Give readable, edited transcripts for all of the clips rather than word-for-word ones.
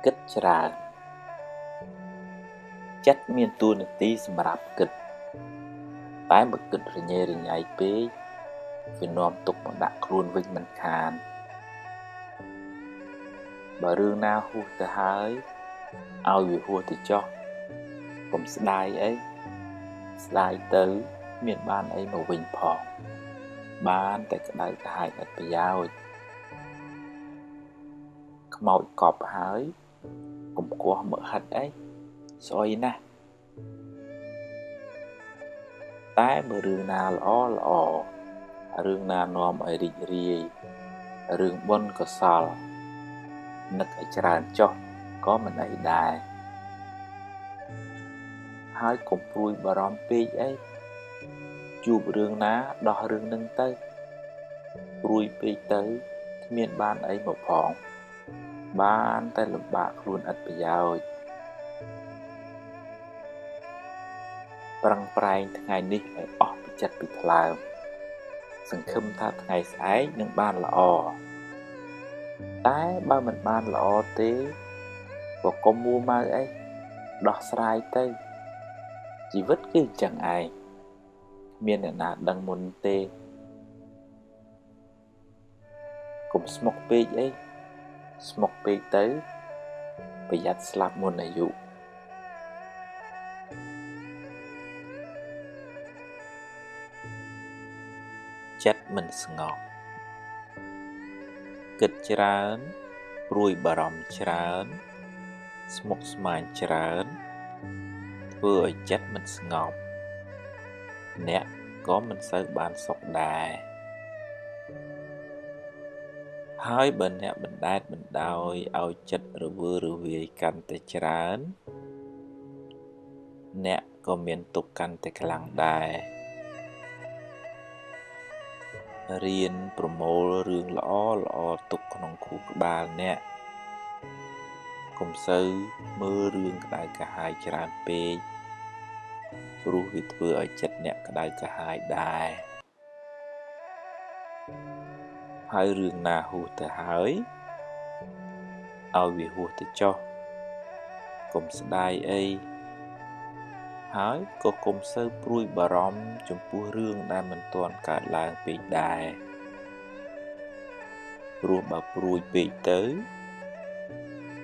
គិតច្រើនចិត្តមានតួនាទីសម្រាប់គិតតែបើគិតរញ៉េរញ៉ៃពេកវានាំទុកមកដាក់ខ្លួនវិញមិនខានបើរឿងណាហួសទៅហើយឲ្យវាហួសទៅចុះកុំស្ដាយអីស្ដាយទៅមានបានអីមកវិញផងបានតែក្តៅក្រហាយឥតប្រយោជន៍ខ្មោចកប់ហើយកុំគោះមើលហិតអីស្អុយណាស់តែបើរឿងណាល្អរឿងណានាំឲ្យរីករាយរឿងបុណ្យកុសលនឹកឲ្យច្រើនចុះក៏មិនអីដែរហើយកុំព្រួយបារម្ភពេកអីជួបរឿងណាដោះរឿងនឹងទៅព្រួយពេកទៅគ្មានបានអីមកផងបានតែលំបាកខ្លួនឥតប្រយោជន៍ប្រឹងប្រែងថ្ងៃនេះឲ្យអស់ពីចិត្តពីថ្លើមសង្ឃឹមថាថ្ងៃស្អែកនឹងបានល្អតែបើមិនបានល្អទេក៏កុំមួម៉ៅអីដោះស្រាយទៅជីវិតគឺអញ្ចឹងឯងគ្មានអ្នកណាដឹងមុនទេកុំស្មុគពេកអីស្មុគពេកទៅប្រយ័ត្នស្លាប់មុនអាយុចិត្តមិនស្ងប់គិតច្រើនព្រួយបារម្ភច្រើនស្មុគស្មាញច្រើនធ្វើឲ្យចិត្តមិនស្ងប់អ្នកក៏មិនសូវបានសុខដែរហើយបើអ្នកបណ្ដែតបណ្ដោយឲ្យចិត្តរវើរវាយកាន់តែច្រើនអ្នកក៏មានទុក្ខកាន់តែខ្លាំងដែររៀនប្រមូលរឿងល្អទុកក្នុងខួរក្បាលអ្នកកុំសូវមើលរឿងក្តៅក្រហាយច្រើនពេកព្រោះវាធ្វើឲ្យចិត្តអ្នកក្តៅក្រហាយដែរហើយរឿងណាហួសទៅហើយឲ្យវាហួសទៅចុះកុំស្ដាយអីហើយក៏កុំសូវព្រួយបារម្ភចំពោះរឿងដែលមិនទាន់កើតឡើងពេកដែរព្រោះបើព្រួយពេកទៅ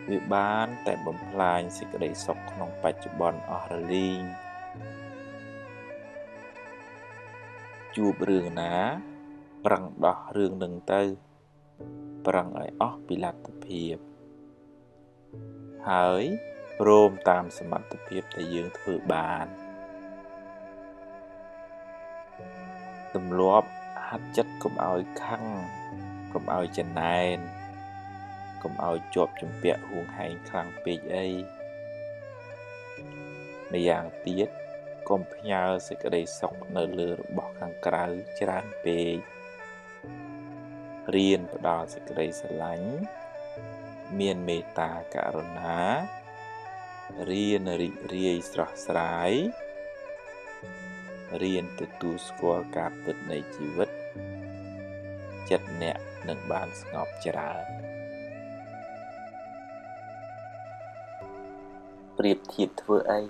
វាបានតែបំផ្លាញសេចក្តីសុខក្នុងបច្ចុប្បន្នអស់រលីងជួបរឿងណាប្រឹងដោះរឿងនឹងទៅប្រឹងឲ្យអស់ពីលទ្ធភាពហើយព្រមតាមសមត្ថភាពដែលយើងធ្វើបានទម្លាប់ហាត់ចិត្តកុំឲ្យខឹងកុំឲ្យចំណែនកុំឲ្យជាប់ជំពាក់ហួងហែងខ្លាំងពេកអីម្យ៉ាងទៀតកុំផ្ញើសេចក្តីសុខនៅលើរបស់ខាងក្រៅច្រើនពេករៀនផ្ដល់សេចក្តីស្រឡាញ់មានមេត្តាករុណារៀនរីករាយស្រស់ស្រាយរៀនទទួលស្គាល់ការពិតនៃជីវិតចិត្តអ្នកនឹងបានស្ងប់ច្រើនប្រៀបធៀបធ្វើអី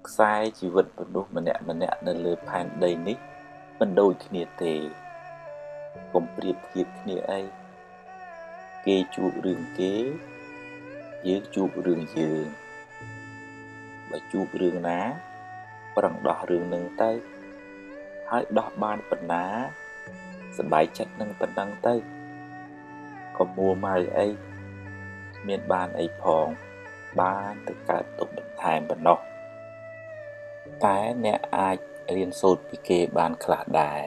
ខ្សែជីវិតមនុស្សម្នាក់នៅលើផែនដីនេះមិនដូចគ្នាទេកុំប្រៀបធៀបគ្នាអីគេជួបរឿងគេយើងជួបរឿងយើងបើជួបរឿងណាប្រឹងដោះរឿងនឹងទៅហើយដោះបានប៉ុណ្ណាសប្បាយចិត្តនឹងប៉ុណ្ណឹងទៅកុំមួម៉ៅអីគ្មានបានអីផងបានទៅកើតទុកបន្ថែមប៉ុណ្ណោះតែអ្នកអាចរៀនសូត្រពីគេបានខ្លះដែរ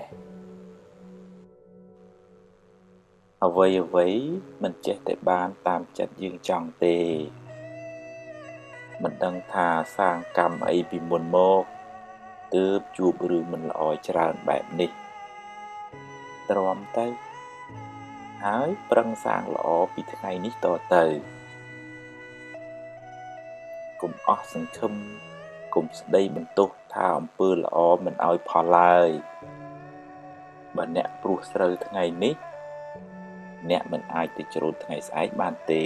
អ្វីមិនចេះតែបានតាមចិត្តយើងចង់ទេមិនដឹងថាសាងកម្មអីពីមុនមកទើបជួបរឿងមិនល្អច្រើនបែបនេះទ្រាំទៅហើយប្រឹងសាងល្អពីថ្ងៃនេះតទៅកុំអស់សង្ឃឹមកុំស្ដីបន្ទោសថាអំពើល្អមិនឲ្យផលឡើយបើអ្នកព្រោះស្រូវថ្ងៃនេះ អ្នកមិនអាចទៅជ្រូតថ្ងៃស្អែកបានទេ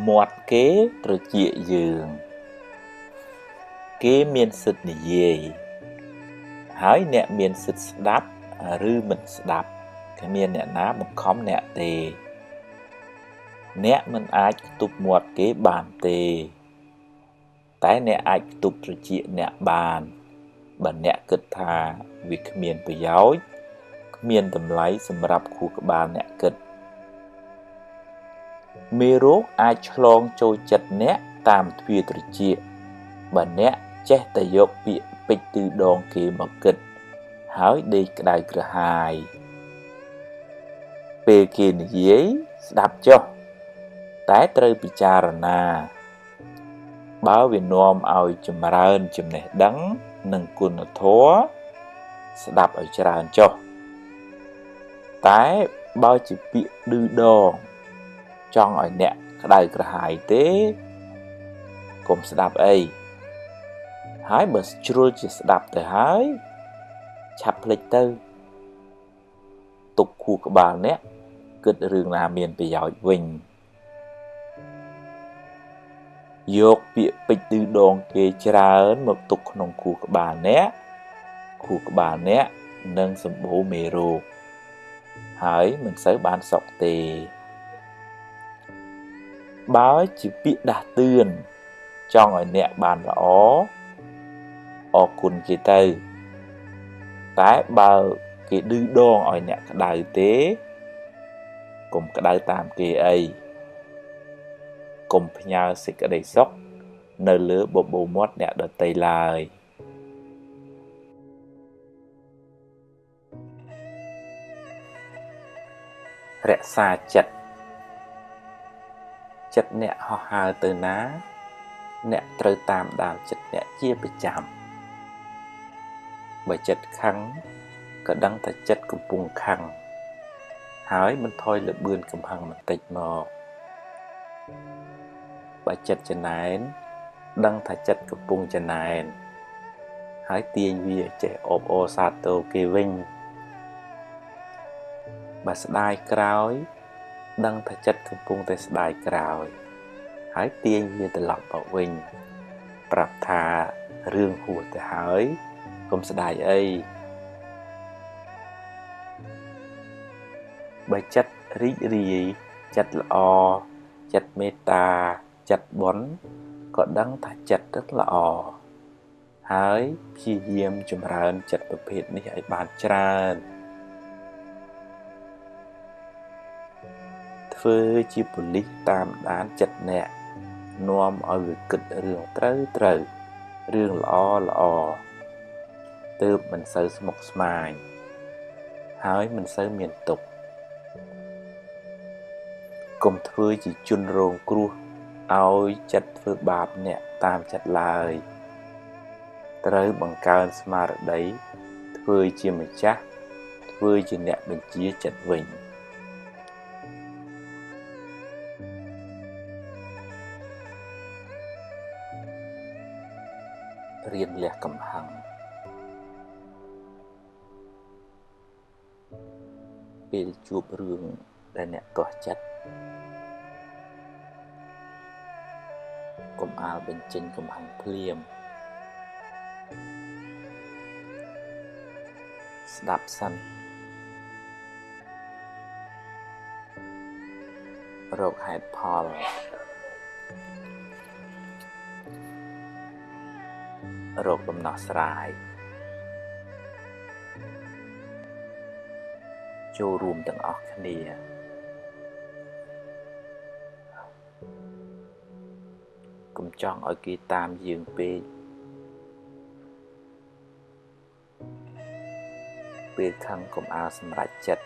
មាត់គេត្រចៀកយើងគេមានសិទ្ធិនិយាយហើយអ្នកមានសិទ្ធិស្ដាប់ឬមិនស្ដាប់គ្មានអ្នកណាបង្ខំអ្នកទេអ្នកមិនអាចខ្ទប់មាត់គេបានទេតែអ្នកអាចខ្ទប់ត្រចៀកអ្នកបានបើអ្នកគិតថាវាគ្មានប្រយោជន៍គ្មានតម្លៃសម្រាប់ខួរក្បាលអ្នកគិតមេរោគអាចឆ្លងចូលចិត្តអ្នកតាមទ្វារត្រចៀកបើអ្នកចេះតែយកពាក្យពេចន៍ទិដងគេមកគិតហើយដេកក្តៅក្រហាយពេលគេនិយាយស្ដាប់ចុះតែត្រូវពិចារណាបើវានាំឲ្យចម្រើនចំណេះដឹងនិងគុណធម៌ស្ដាប់ឲ្យច្រើនចុះតែបើជាពាក្យឌឺដងចង់ឲ្យអ្នកក្តៅក្រហាយទេកុំស្ដាប់អីហើយបើជ្រុលជាស្ដាប់ទៅហើយឆាប់ភ្លេចទៅទុកខួរក្បាលអ្នកគិតរឿងណាមានប្រយោជន៍វិញយកពាក្យពេចន៍ឌឺដងគេច្រើនមកទុកក្នុងខួរក្បាលអ្នកនឹងសម្បូរមេរោគហើយមិនសូវបានសុខទេបើជាពាក្យដាស់តឿនចង់ឲ្យអ្នកបានល្អអរគុណគេទៅតែបើគេឌឺដងឲ្យអ្នកក្តៅទេកុំក្តៅតាមគេអីកុំផ្ញើសេចក្តីសុខនៅលើបបូរមាត់អ្នកដទៃឡើយរក្សាចិត្តអ្នកហោះហើរទៅណាអ្នកត្រូវតាមដានចិត្តអ្នកជាប្រចាំបើចិត្តខឹងក៏ដឹងថាចិត្តកំពុងខឹងហើយមិនថយល្បឿនកំហឹងបន្តិចមកបើចិត្តចំណែនដឹងថាចិត្តកំពុងចំណែនហើយទាញវាចេះអបអរសាទរគេវិញបើស្ដាយក្រោយដឹងថាចិត្តកំពុងតែស្ដាយក្រោយហើយទាញវាត្រឡប់មកវិញប្រាប់ថារឿងហួសទៅហើយកុំស្ដាយអីបើចិត្តរីករាយចិត្តល្អចិត្តមេត្តាចិត្តបុណ្យក៏ដឹងថាចិត្តrấtល្អហើយព្យាយាមចម្រើនចិត្តប្រភេទនេះឲ្យបានច្រើនធ្វើជាប៉ូលីសតាមដានចិត្តអ្នកនាំឲ្យវាគិតរឿងត្រូវរឿងល្អទើបមិនសូវស្មុគស្មាញហើយមិនសូវមានទុក្ខកុំធ្វើជាជនរងគ្រោះឲ្យចិត្តធ្វើបាបអ្នកតាមចិត្តឡើយត្រូវបង្កើនស្មារតីធ្វើជាម្ចាស់ធ្វើជាអ្នកបញ្ជាចិត្តវិញរៀនលះកំហឹងពេលជួបរឿងដែលអ្នកទាស់ចិត្តកុំអាលបញ្ចេញកំហឹងភ្លាមស្ដាប់សិនរកហេតុផលរកដំណោះស្រាយចូលរួមទាំងអស់គ្នាកុំចង់ឲ្យគេតាមយើងពេកពេលខឹងកុំអាលសម្រេចចិត្ត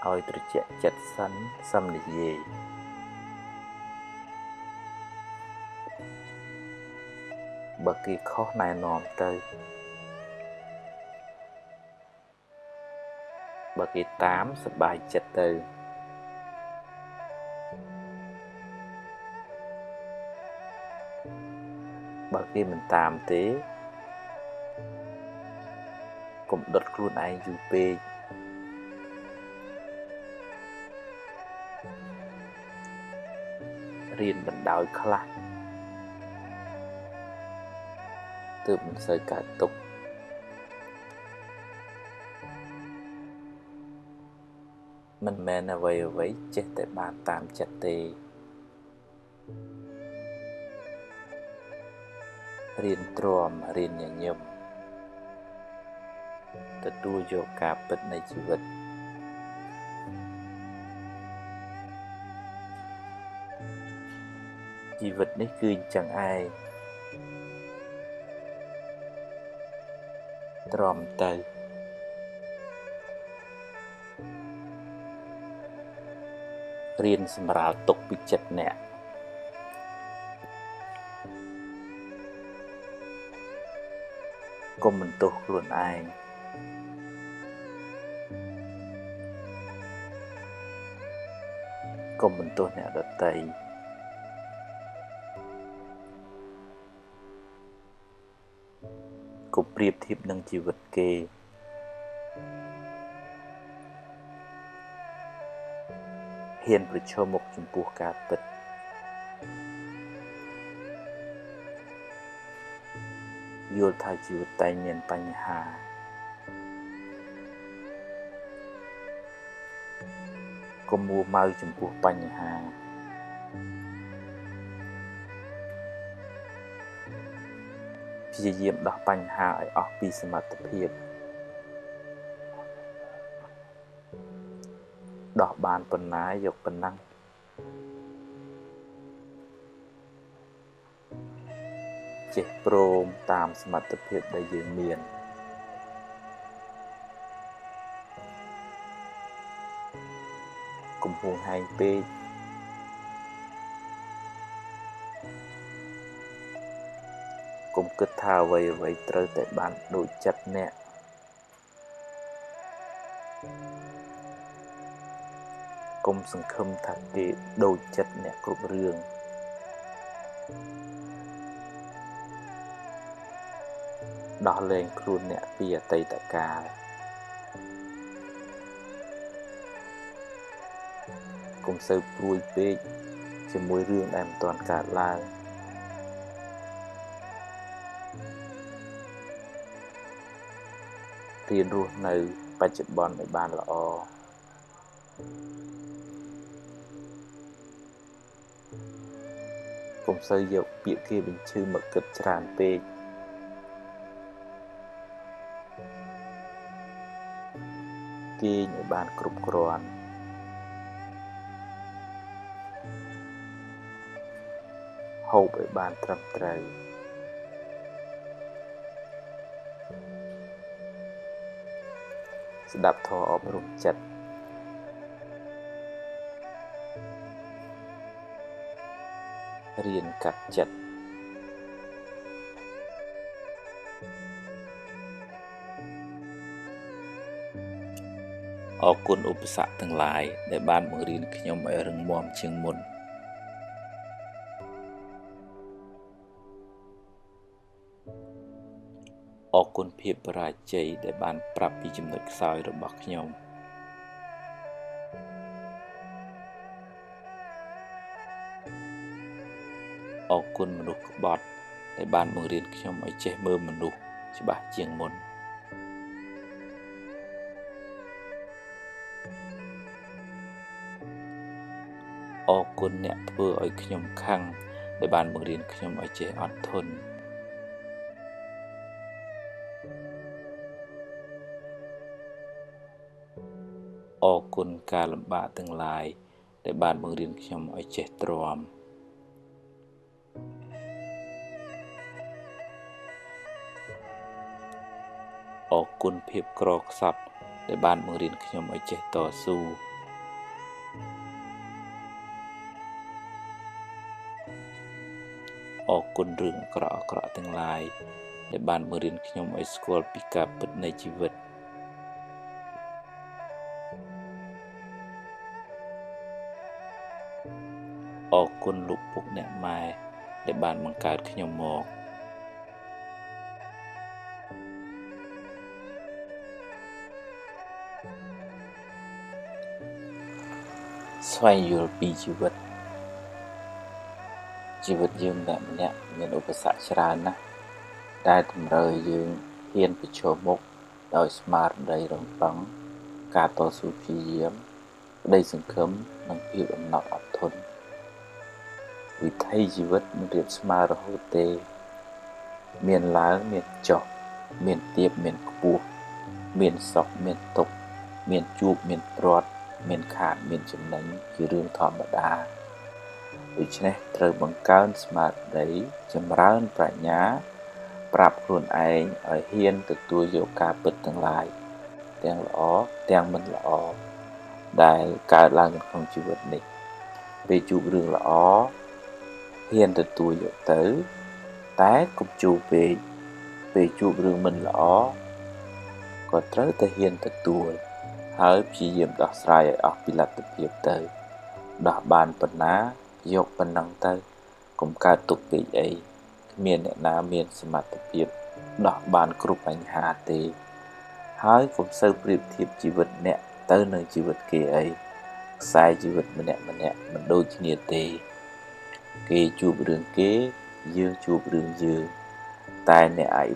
ឲ្យត្រជាក់ចិត្តសិនសឹមនិយាយបើគេខុសណែនាំទៅបើគេតាមសប្បាយចិត្តទៅ បើគេមិនតាមទេកុំដុតខ្លួនឯងយូរពេករៀនបណ្ដោយខ្លះទើបមិនសូវកើតទុក្ខមិនមែនអ្វីចេះតែបានតាមចិត្តទេរៀនទ្រាំរៀនញញឹមទទួលយកការពិតនៃជីវិតជីវិតនេះគឺអញ្ចឹងឯងទ្រាំទៅរៀនសម្រាលទុកពីចិត្តអ្នកកុំបន្ទោសខ្លួនឯងកុំបន្ទោសអ្នកដទៃកុំប្រៀបធៀបនឹងជីវិតគេហ៊ានប្រឈមមុខចំពោះការពិតយល់ថាជីវិតតែងមានបញ្ហាកុំមួម៉ៅចំពោះបញ្ហាព្យាយាមដោះបញ្ហាឲ្យអស់ពីសមត្ថភាពដោះបានប៉ុណ្ណាយកប៉ុណ្ណឹងចេះព្រមតាមសមត្ថភាពដែលយើងមានកុំហួងហែងពេកកុំគិតថាអ្វីត្រូវតែបានដូចចិត្តអ្នកកុំសង្ឃឹមថាគេដូចចិត្តអ្នកគ្រប់រឿងដោះលែងខ្លួនអ្នកពីអតីតកាលកុំសូវព្រួយពេកជាមួយរឿងដែលមិនទាន់កើតឡើងរៀនរស់នៅបច្ចុប្បន្នឲ្យបានល្អកុំសូវយកពាក្យគេបញ្ឈឺមកគិតច្រើនពេកគេងឲ្យបានគ្រប់គ្រាន់ហូបឲ្យបានត្រឹមត្រូវស្ដាប់ធម៌អប់រំចិត្តរៀនកាត់ចិត្តអរគុណឧបសគ្គទាំងឡាយដែលបានបង្រៀនខ្ញុំឲ្យរឹងមាំជាងមុនអរគុណភាពបរាជ័យដែលបានប្រាប់ពីចំណុចខ្សោយរបស់ខ្ញុំអរគុណមនុស្សក្បត់ដែលបានបង្រៀនខ្ញុំឲ្យចេះមើលមនុស្សច្បាស់ជាងមុនអរគុណអ្នកធ្វើឲ្យខ្ញុំខឹងដែលបានបង្រៀនខ្ញុំឲ្យចេះអត់ធន់អរគុណការលំបាកទាំងឡាយដែលបានបង្រៀនខ្ញុំឲ្យចេះទ្រាំអរគុណភាពក្រខ្សត់ដែលបានបង្រៀនខ្ញុំឲ្យចេះតស៊ូអរគុណរឿងអាក្រក់ទាំងឡាយដែលបានបង្រៀនខ្ញុំឲ្យស្គាល់ពីការពិតនៃជីវិតអរគុណលោកពុកអ្នកម៉ែដែលបានបង្កើតខ្ញុំមក ស្វែងយល់ពីជីវិតយើងម្នាក់មានឧបសគ្គច្រើនណាស់ដែលតម្រូវយើងហ៊ានប្រឈមមុខដោយស្មារតីរឹងប៉ឹងការតស៊ូព្យាយាមក្តីសង្ឃឹមនិងភាពអំណត់អត់ធន់វិថីជីវិតមិនរៀបស្មើរហូតទេមានឡើងមានចុះមានទាបមានខ្ពស់មានសុខមានទុក្ខមានជួបមានព្រាត់មានខាតមានចំណេញជារឿងធម្មតាដូច្នេះត្រូវបង្កើនស្មារតីចម្រើនប្រាជ្ញាប្រាប់ខ្លួនឯងឲ្យហ៊ានទទួលយកការពិតទាំងឡាយទាំងល្អទាំងមិនល្អដែលកើតឡើងក្នុងជីវិតនេះពេលជួបរឿងល្អហ៊ានទទួលយកទៅតែកុំជួបពេកពេលជួបរឿងមិនល្អក៏ត្រូវតែហ៊ានទទួលហើយព្យាយាមដោះស្រាយឲ្យអស់ពីលទ្ធភាពទៅដោះបានប៉ុណ្ណាយកប៉ុណ្ណឹងទៅកុំកើតទុកពេកអីគ្មានអ្នកណាមានសមត្ថភាពដោះបានគ្រប់បញ្ហាទេហើយកុំសូវប្រៀបធៀបជីវិតអ្នកទៅនឹងជីវិតគេអីខ្សែជីវិតម្នាក់មិនដូចគ្នាទេគេជួបរឿងគេយើងជួបរឿងយើងតែអ្នកអាច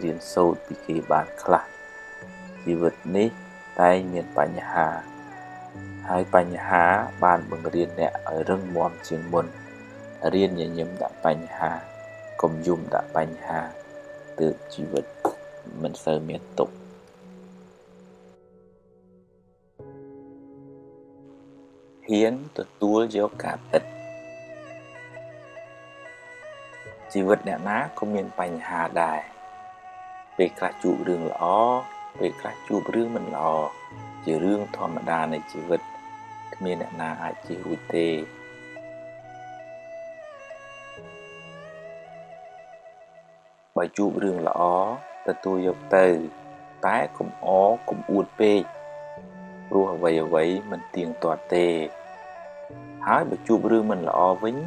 រៀនសូត្រពីគេបានខ្លះជីវិតនេះតែមានបញ្ហាហើយបញ្ហាបានបង្រៀនអ្នកឲ្យរឹងមាំជាងមុនរៀនញញឹមដាក់បញ្ហាកុំយំដាក់បញ្ហាទើបជីវិតមិនសូវមានទុក្ខហ៊ានទទួលយកការពិតជីវិតអ្នកណាក៏មានបញ្ហាដែរពេលខ្លះជួបរឿងល្អពេលខ្លះជួបរឿងមិនល្អជារឿងធម្មតានៃជីវិតគ្មានអ្នកណាអាចជៀសរួចទេបើជួបរឿងល្អទទួលយកទៅតែកុំកុំអួតពេកព្រោះអ្វីមិនទៀងទាត់ទេហើយបើជួបរឿងមិនល្អវិញ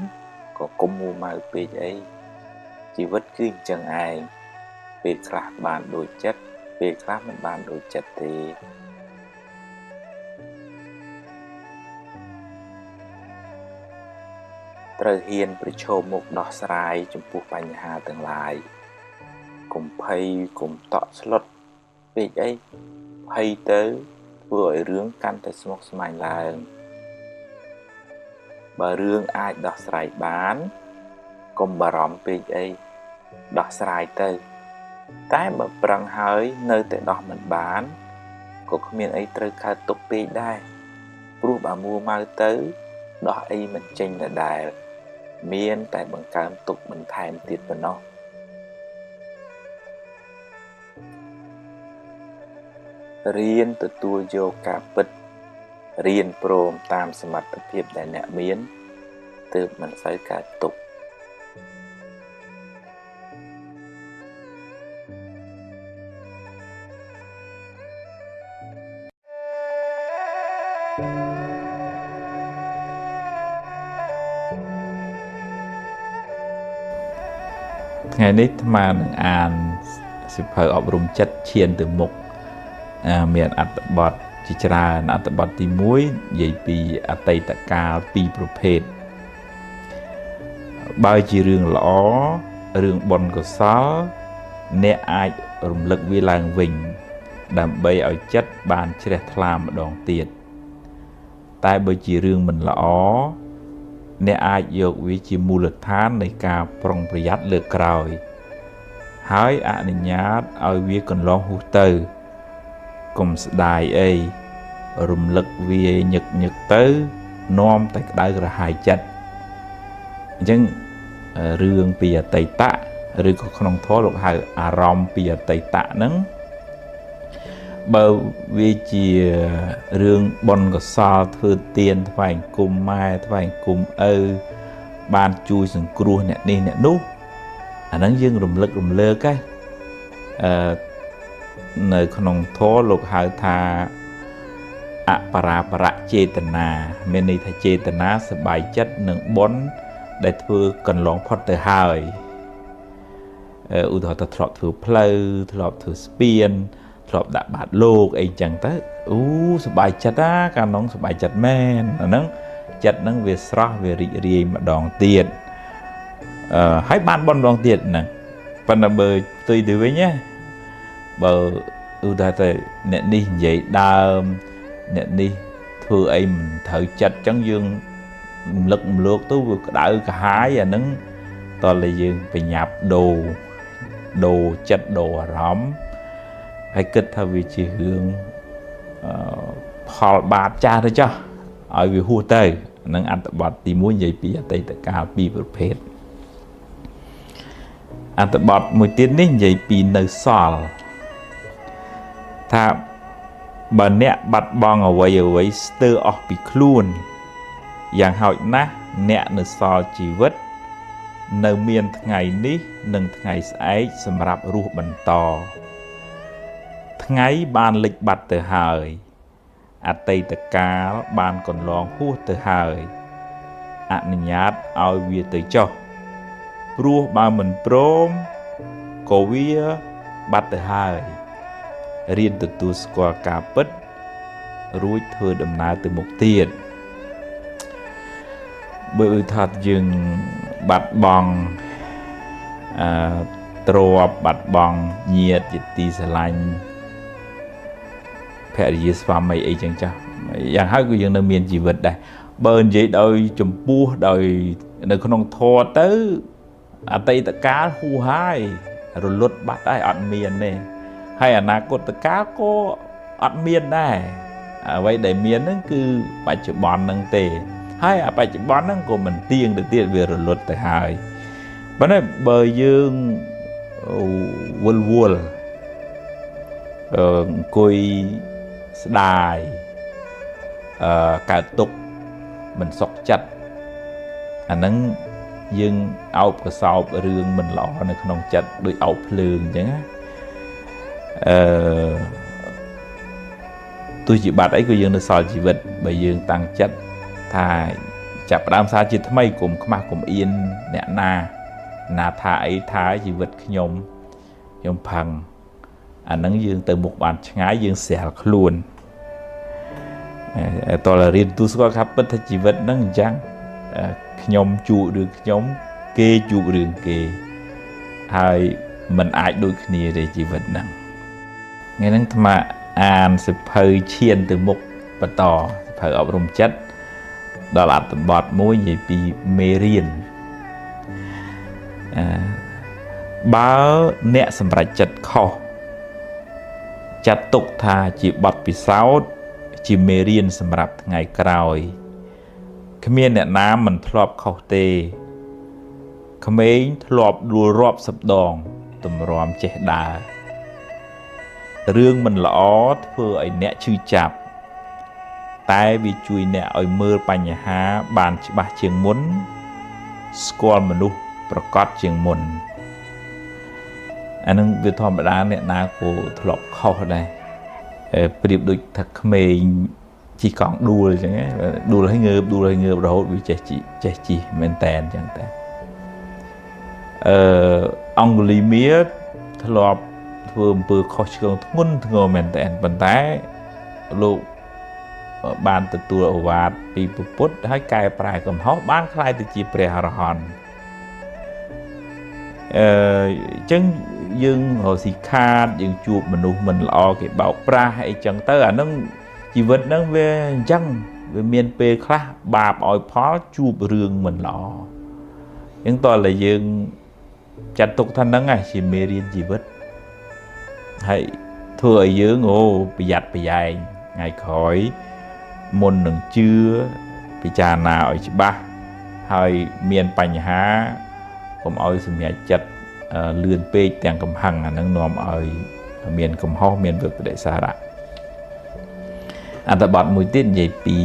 ក៏កុំមួម៉ៅពេកអីជីវិតគឺអញ្ចឹងឯងពេលខ្លះបានដូចចិត្តពេលខ្លះមិនបានដូចចិត្តទេត្រូវហ៊ានប្រឈមមុខដោះស្រាយចំពោះបញ្ហាទាំងឡាយកុំភ័យកុំតក់ស្លុតពេកអីភ័យទៅធ្វើឲ្យរឿងកាន់តែស្មុគស្មាញឡើងបើរឿងអាចដោះស្រាយបានកុំបារម្ភពេកអីដោះស្រាយទៅតែបើប្រឹងហើយនៅតែដោះមិនបានក៏គ្មានអីត្រូវកើតទុកពេកដែរព្រោះបើមួម៉ៅទៅដោះអីមិនចេញដដែលមានតែបង្កើនទុកបន្ថែមទៀតប៉ុណ្ណោះរៀនទទួលយកការពិតរៀនព្រមតាមសមត្ថភាពដែលអ្នកមានទើបមិនសូវកើតទុក្ខថ្ងៃនេះអាត្មានឹងអានសៀវភៅអប់រំចិត្តឈានទៅមុខមានអត្ថបទជាច្រើនអត្ថបទទី1និយាយពីអតីតកាល2ប្រភេទបើជារឿងល្អរឿងបុណ្យកុសលអ្នកអាចរំលឹកវាឡើងវិញដើម្បីឲ្យចិត្តបានជ្រះថ្លាម្ដងទៀតតែបើជារឿងមិនល្អអ្នកអាចយកវាជាមូលដ្ឋាននៃការប្រុងប្រយ័ត្នលើកក្រោយហើយអនុញ្ញាតឲ្យវាកន្លងហួសទៅកុំស្ដាយអីរំលឹកវាញឹកទៅនាំតែក្តៅក្រហាយចិត្តអញ្ចឹងរឿងពីអតីតឬក៏ក្នុងធម៌លោកហៅអារម្មណ៍ពីអតីតហ្នឹងបើវាជារឿងបុណ្យកុសលធ្វើទានថ្វាយគុំម៉ែថ្វាយគុំឪបានជួយសង្គ្រោះអ្នកនេះអ្នកនោះអាហ្នឹងយើងរំលឹករំលើកនៅក្នុងធម៌លោកហៅថាអបរាបរៈចេតនាមានន័យថាចេតនាសប្បាយចិត្តនឹងបុណ្យដែលធ្វើកន្លងផុតទៅហើយឧទាហរណ៍ទៅធ្លាប់ធ្វើផ្លូវធ្លាប់ធ្វើស្ពានធ្លាប់ដាក់បាតលោកអីចឹងទៅសប្បាយចិត្តកាលនោះសប្បាយចិត្តមែនអាហ្នឹង ចិត្តហ្នឹងវាស្រស់វារីករាយម្ដងទៀតហើយបានបនម្ដងទៀតហ្នឹងប៉ុន្តែបើផ្ទុយទៅវិញណាបើឧទាហរណ៍ទៅអ្នកនេះនិយាយដើមអ្នកនេះធ្វើអីមិនត្រូវចិត្តអញ្ចឹងយើងរំលឹកម្លោកទៅវាក្តៅកាហាយអាហ្នឹងតើតែយើងបញ្ញាប់ដូរចិត្តដូរអារម្មណ៍ហើយគិតថាវាជារឿងផលបាបចាស់ទៅចុះឲ្យវាហួសទៅនឹងអត្ថបទទី1និយាយពីអតីតកាល2ប្រភេទអត្ថបទមួយទៀតនេះនិយាយពីនៅសល់ថាបើអ្នកបាត់បង់អ្វីស្ទើរអស់ពីខ្លួនយ៉ាងហោចណាស់អ្នកនៅសល់ជីវិតនៅមានថ្ងៃនេះនិងថ្ងៃស្អែកសម្រាប់រស់បន្តថ្ងៃបានលិចបាត់ទៅហើយអតីតកាលបានកន្លងហួសទៅហើយអនុញ្ញាតឲ្យវាទៅចុះព្រោះបើមិនព្រមក៏វាបាត់ទៅហើយរៀនទទួលស្គាល់ការពិតរួចធ្វើដំណើរទៅមុខទៀតបើថាយើងបាត់បង់ទ្រព្យបាត់បង់ញាតិជាទីស្រឡាញ់ភរិយាស្វាមីអីចឹងចាស់យ៉ាងហើយគឺយើងនៅមានជីវិតដែរបើនិយាយដោយចំពោះដោយនៅក្នុងធម៌ទៅអតីតកាលហួសហើយរលត់បាត់ហើយអត់មានទេហើយអនាគតកាលក៏អត់មានដែរអ្វីដែលមានហ្នឹងគឺបច្ចុប្បន្នហ្នឹងទេហើយបច្ចុប្បន្នហ្នឹងក៏មិនទៀងទៅទៀតវារលត់ទៅហើយប៉ុន្តែបើយើងវល់អង្គុយស្ដាយកើតទុកមិនសុខចិត្តអាហ្នឹងយើងអោបកសោបរឿងមិនល្អនៅក្នុងចិត្តដូចអោបភ្លើងអញ្ចឹងណាទោះជាបាត់អីក៏យើងនៅសល់ជីវិតបើយើងតាំងចិត្តថាចាប់ផ្ដើមសារជាថ្មីកុំខ្មាស់កុំអៀនអ្នកណាថាអីថាជីវិតខ្ញុំផឹងអាហ្នឹងយើងទៅមុខបានឆ្ងាយយើងស្រាលខ្លួនតើរៀនទូស្គាល់ថាពិតថាជីវិតហ្នឹងអញ្ចឹងខ្ញុំជួបរឿងខ្ញុំគេជួបរឿងគេហើយมันអាចដូចគ្នាទេជីវិតហ្នឹងថ្ងៃហ្នឹងអាត្មាអានសិភៅឈានទៅមុខបន្តសិភៅអប់រំចិត្តដល់អត្ថបទមួយនិយាយពីមេរៀនបើអ្នកសម្រេចចិត្តខុសចាត់ទុកថាជាបទពិសោធន៍ជាមេរៀនសម្រាប់ថ្ងៃក្រោយគ្មានអ្នកណាមិនធ្លាប់ខុសទេក្មេងធ្លាប់ដួលរាប់សិបដងទម្រាំចេះដើររឿងមិនល្អធ្វើឲ្យអ្នកឈឺចាប់តែវាជួយអ្នកឲ្យមើលបញ្ហាបានច្បាស់ជាងមុនស្គាល់មនុស្សប្រកបជាងមុនអានឹងវាធម្មតាអ្នកណាក៏ធ្លាប់ខុសដែរប្រៀបដូចថាក្មេងជិះកង់ដួលអញ្ចឹងដួលឲ្យងើបរហូតវាចេះជិះមែនតែនអញ្ចឹងតែអង្គលីមៀធ្លាប់ធ្វើអំពើខុសឆ្គងធ្ងន់ធ្ងរមែនតែនប៉ុន្តែលោកបានទទួលឱវាទពីពុទ្ធហើយកែប្រែកំហុសបានក្លាយទៅជាព្រះអរហន្តអញ្ចឹងយើងរកស៊ីខាតយើងជួបមនុស្សមិនល្អគេបោកប្រាស់អីចឹងទៅអានឹងជីវិតហ្នឹងវាអញ្ចឹងវាមានពេលខ្លះបាបឲ្យផលជួបរឿងមិនល្អអញ្ចឹងតើតែយើងចាត់ទុកថាហ្នឹងជាមេរៀនជីវិតហើយធ្វើឲ្យយើងប្រយ័ត្នប្រយែងថ្ងៃក្រោយមុននឹងជឿពិចារណាឲ្យច្បាស់ហើយមានបញ្ហាកុំឲ្យសម្រេចចិត្តលឿនពេកទាំងកំហឹងអានឹងនាំឲ្យមានកំហុសមានវិបដិសារៈអត្ថបទមួយទៀតនិយាយពី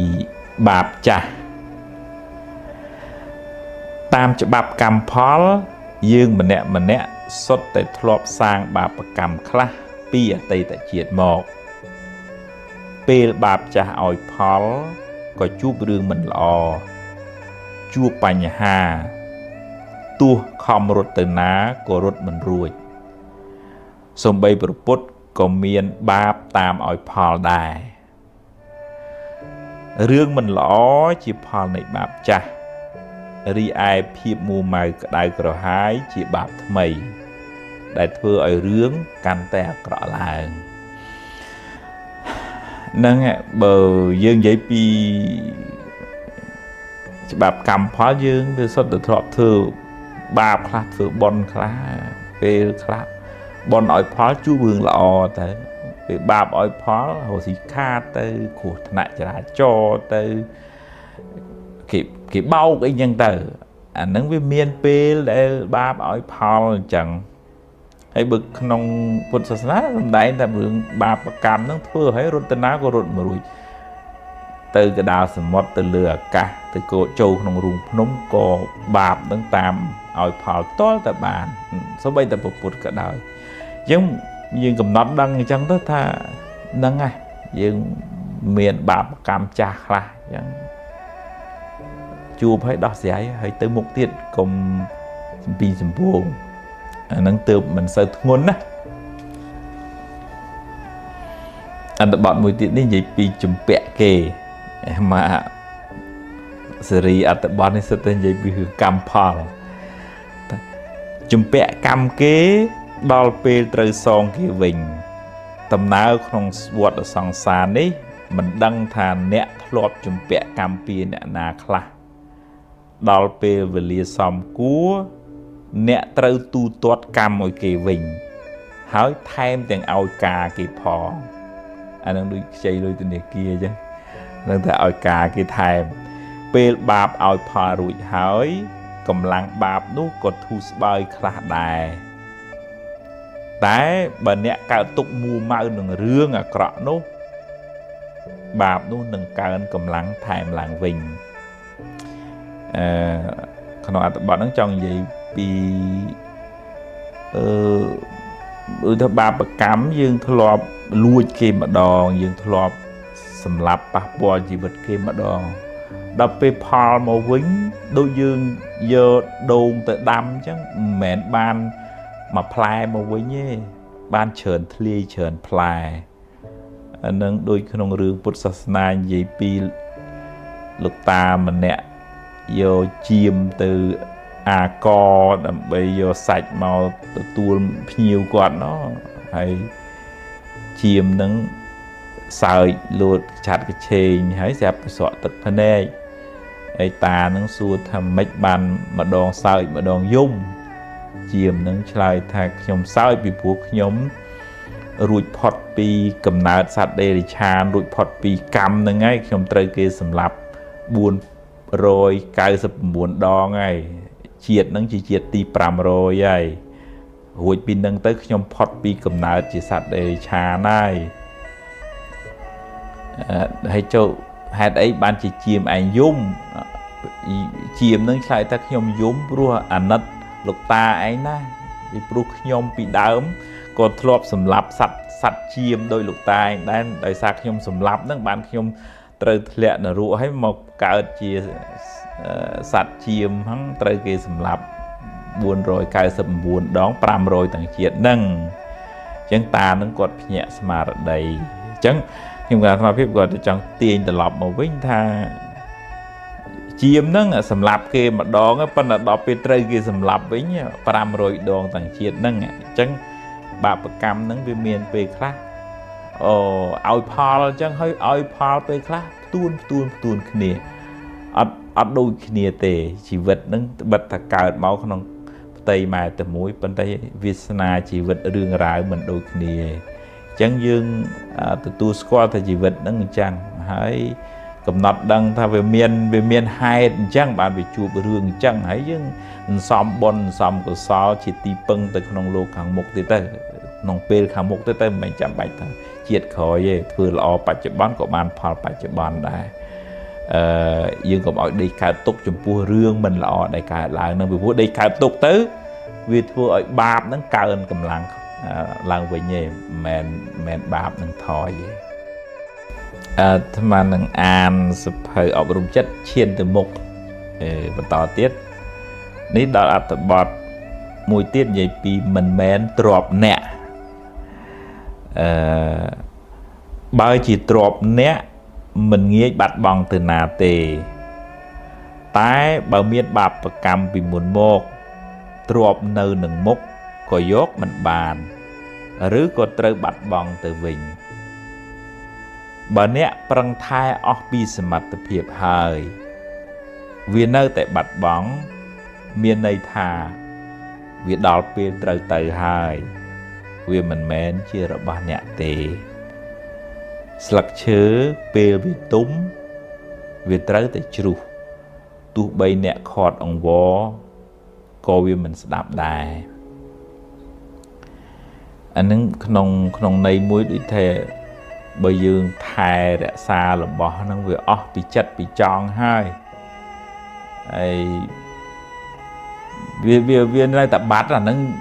បាបចាស់តាមច្បាប់កម្មផលយើងម្នាក់សុទ្ធតែធ្លាប់សាងបាបកម្មខ្លះពីអតីតជាតិមកពេលបាបចាស់ឲ្យផលក៏ជួបរឿងមិនល្អជួបបញ្ហាទោះខំរត់ទៅណាក៏រត់មិនរួចសូម្បីព្រះពុទ្ធក៏មានបាបតាមឲ្យផលដែរ រឿងមិនល្អជាផលនៃបាបចាស់រីឯភាពមួម៉ៅក្តៅក្រហាយជាបាបថ្មីដែលធ្វើឲ្យរឿងកាន់តែអាក្រក់ឡើងហ្នឹងបើយើងនិយាយពីច្បាប់កម្មផលយើងវាសុទ្ធតែធ្លាប់ធ្វើបាបខ្លះធ្វើបុណ្យខ្លះពេលខ្លះបុណ្យឲ្យផលជួបរឿងល្អទៅពេលបាបឲ្យផលរស់ស៊ីខាតទៅគ្រោះថ្នាក់ចរាចរណ៍ទៅគេបោកអីចឹងទៅអាហ្នឹងវាមានពេលដែលបាបឲ្យផលអញ្ចឹងហើយបើក្នុងពុទ្ធសាសនាសំដែងតែរឿងបាបកម្មហ្នឹងធ្វើឲ្យរត់ទៅណាក៏រត់មិនរួចទៅកណ្ដាលសមុទ្រទៅលើអាកាសទៅគោចូលក្នុងរូងភ្នំក៏បាបហ្នឹងតាមឲ្យផលតលតែបានសូម្បីតែពុទ្ធក៏ដោយអញ្ចឹងយើងកំណត់ដឹងអញ្ចឹងទៅថាហ្នឹងហ่ะយើងមានបាបកម្មចាស់ខ្លះអញ្ចឹងជួបឲ្យដោះស្រាយហើយទៅមុខទៀតកុំសំពីសំពួងអាហ្នឹងទើបមិនសូវធ្ងន់ណាអន្តបទមួយទៀតនេះនិយាយពីជំពាក់គេមកសេរីអត្តបទនេះសិតតែនិយាយពីកម្មផលជំពាក់កម្មគេដល់ពេលត្រូវសងគេវិញដំណើរក្នុងវដ្តសង្សារនេះមិនដឹងថាអ្នកធ្លាប់ជំពាក់កម្មពីអ្នកណាខ្លះដល់ពេលវេលាសមគួរអ្នកត្រូវទូទាត់កម្មឲ្យគេវិញហើយថែមទាំងឲ្យការគេផងអានឹងដូចខ្ចីលុយធនាគារអញ្ចឹងនឹងតែឲ្យការគេថែមពេលបាបឲ្យផលរួចហើយកម្លាំងបាបនោះក៏ធូរស្បើយខ្លះដែរតែបើអ្នកកើតទុកមួម៉ៅនឹងរឿងអាក្រក់នោះបាបនោះនឹងកើនកម្លាំងថែមឡើងវិញក្នុងអត្ថបទហ្នឹងចង់និយាយពីថាបាបកម្មយើងធ្លាប់លួចគេម្ដងយើងធ្លាប់សម្លាប់ប៉ះពាល់ជីវិតគេម្ដងដល់ពេលផលមកវិញដូចយើងយកដូងទៅដាំអញ្ចឹងមិនមែនបានមកផ្លែមកវិញទេបានច្រើនធ្លាយច្រើនផ្លែអានឹងដូចក្នុងរឿងពុទ្ធសាសនានិយាយពីលោកតាម្នាក់យកជាមទៅអាកដើម្បីយកសាច់មកទទួលភ្ញៀវគាត់ណោះហើយជាមនឹងសើចលួតឆាត់កឆេងហើយស្រាប់ប្រសក់ទឹកភ្នែកឯតានឹងសួរថាម៉េចបានម្ដងសើចម្ដងយំជាមនឹងឆ្លើយថាខ្ញុំសើចពីព្រោះខ្ញុំរួចផុតពីកំណើតសត្វដេរិឆានរួចផុតពីកម្មហ្នឹងហើយខ្ញុំត្រូវគេសម្លាប់499ដងហើយជាតិហ្នឹងជាជាតិទី500ហើយរួចពីហ្នឹងទៅខ្ញុំផុតពីកំណើតជាសត្វដេរិឆានហើយចូលហេតុអីបានជាជាមឯងយំជាមនឹងឆ្លើយថាខ្ញុំយំព្រោះអាណិតលោកតាឯងណាពីព្រោះខ្ញុំពីដើមក៏ធ្លាប់សម្លាប់សត្វជាមដោយលោកតាឯងដែរដោយសារខ្ញុំសម្លាប់ហ្នឹងបានខ្ញុំត្រូវធ្លាក់នរកហើយមកកើតជាសត្វជាមហ្នឹងត្រូវគេសម្លាប់499ដង500ទាំងជាតិហ្នឹងអញ្ចឹងតាហ្នឹងគាត់ភ្ញាក់ស្មារតីអញ្ចឹងខ្ញុំគាត់អាត្មាភាពគាត់ចង់ទាញត្រឡប់មកវិញថាជាមហ្នឹងសម្លាប់គេម្ដងប៉ុន្តែដល់ពេលត្រូវគេសម្លាប់វិញ500ដងទាំងជាតិហ្នឹងអញ្ចឹងបាបកម្មហ្នឹងវាមានពេលខ្លះឲ្យផលអញ្ចឹងហើយឲ្យផលពេលខ្លះផ្ទួនគ្នាអត់ដូចគ្នាទេជីវិតហ្នឹងត្បិតថាកើតមកក្នុងផ្ទៃម៉ែតែមួយប៉ុន្តែវាសនាជីវិតរឿងរ៉ាវមិនដូចគ្នាអញ្ចឹងយើងទទួលស្គាល់ថាជីវិតហ្នឹងអញ្ចឹងហើយកំណត់ដឹងថាវាមានហេតុអញ្ចឹងបានវាជួបរឿងអញ្ចឹងហើយយើងសំបុណ្យសំកុសលជាទីពឹងទៅក្នុងលោកខាងមុខទៀតទៅក្នុងពេលខាងមុខទៅមិនមែនចាំបាច់ថាជាតិក្រោយទេធ្វើល្អបច្ចុប្បន្នក៏បានផលបច្ចុប្បន្នដែរយើងកុំឲ្យដេកកើតទុកចំពោះរឿងមិនល្អដែលកើតឡើងនឹងពីព្រោះដេកកើតទុកទៅវាធ្វើឲ្យបាបហ្នឹងកើនកម្លាំងឡើងវិញទេមិនមែនបាបនឹងថយទេអាត្មានឹងអានសភៅអប់រំចិត្តឈានទៅមុខបន្តទៀតនេះដល់អត្ថបទមួយទៀតនិយាយពីមិនមែនទ្របអ្នកបើជាទ្របអ្នក mình nghe bắt bong từ nà tề tái bảo miết bạp và cầm vì muốn một trộm nơi nâng mốc có dốt mình bàn rứ có trơ bắt bong từ vinh bà nẹ prăng thai óc bi sơ mặt tập hiệp hơi vì nơi tại bắt bóng miền này thà vì đào bê trơ từ hơi vì mình mến chia ra bà nẹ tề sạc chớ bê vì túng vì trơ tại chru tu bay nẹ khọt ông vó có vì mình sẽ đạp đài anh nâng khăn này mùi đi thề bởi dương thai rẽ xa là bỏ nâng vì bị chất bị tròn hai vì này tập bát là nâng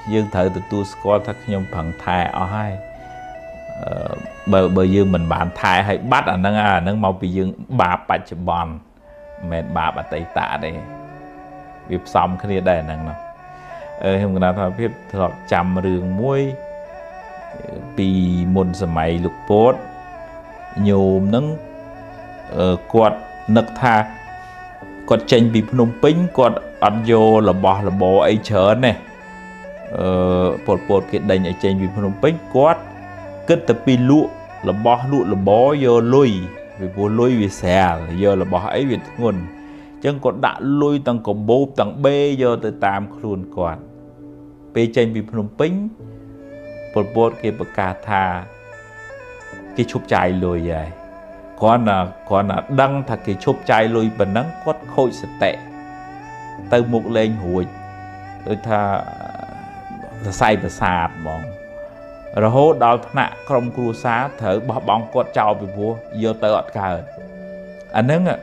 dương thử từ tu score thắc nhông phẳng thai hai bởi dương mình bán thai hay bắt là nâng mau bị dương bà bạch cho bọn mệt bà bà tây tạ đây việc xong cái này đây nâng nào hôm nay ta biết thật chăm rừng muối vì một giờ máy lục bốt nhiều nâng quạt nực tha quạt tranh bị Phnom Penh quạt ăn vô là bỏ ấy chớ này bột cái đánh ở tranh bị Phnom Penh quạt kết tập bị lụa là bỏ vô lùi vì bố lùi vì xe giờ là bỏ ấy vì nguồn chẳng còn đã lùi tầng cổ bố tầng B giờ từ tam khuôn quạt bê tranh bị Phnom Penh bột cái bậc cà thà cái chụp chai lùi vậy còn là đăng thật cái chụp chai lùi bần nắng quất khôi sạch tệ từ một lên hụi rồi thà say và sạt bọn rồi hốt đó nạ không cua xá thở bỏ bóng quất trao bị vua vô tới ọt cờ anh nâng ạ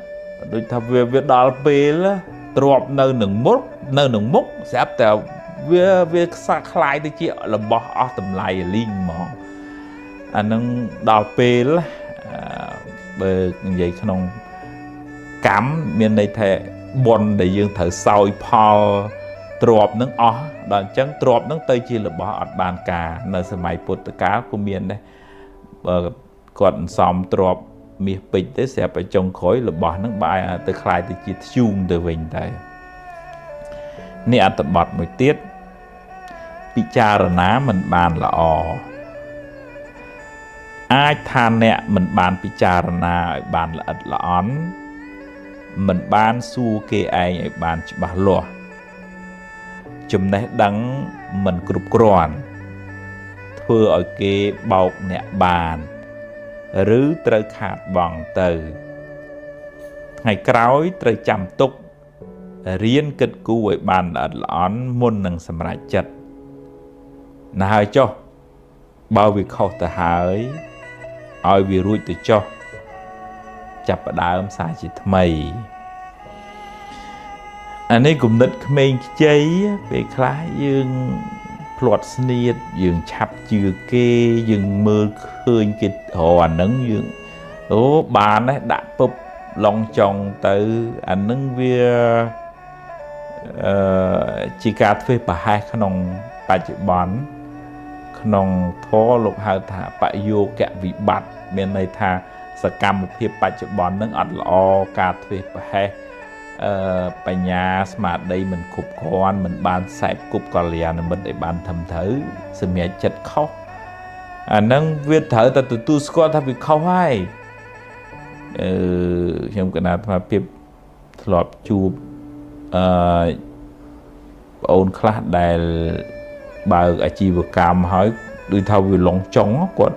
đôi thà việc đó bê là trộm nơi nâng mốc sẽ áp tèo việc xa khai tới chị là bỏ tầm lại linh mong anh nâng đào bê là bởi vậy không cắm miền này thề bồn để dương thở soi Paul trộm nâng đoạn chẳng trộm nâng tây chi là bỏ ọt bàn cả nơi sơ máy bột cá của miền đây còn xóm trộm miền bình tới sẽ phải trông khối là bỏ nâng bài tới khai tới chị chung từ mình đây nè tập bọt một tiết bị cha rồi ná mình bàn là ai than nè mình bàn bị cha rồi ná bàn là ật là ón mình bàn su kê ai bàn chỉ bà lùa chùm này đắng mình cụp còn thưa ở kê bọc nè bàn rứ trời khát bằng từ ngày cõi trời chăm túc riêng kết cú với bàn là ón môn nâng xâm rạch chất nà hơi cho bao việc khâu ta hơi oi vì rui từ cho chập ở đá xa chỉ mày anh ấy cũng nít mình cháy về khá dương plot sneed dương chập chừa kê dương mơ khơi cái hồ nâng dương ố bàn ấy đã bụp lòng chồng từ anh nâng về chỉ cả thuê bà hai khả nông bà chữ bán khả nông thô lục hào thả bà vô kẹ vị bạch bên này thà sẽ cầm một hiệp bà chữ bán nâng ẩn lọ cả thuê bà hai bà nhà mà đây mình cục con mình bán sạp cục còn liền mình để bán thầm thử sự mẹ chất khóc nâng viết thở ta từ tu score ta bị khóc hay trong cái nào mà biết lọp chụp ôn khá đại bà ở chi vừa cầm hỏi đôi thâu vì lòng trống quật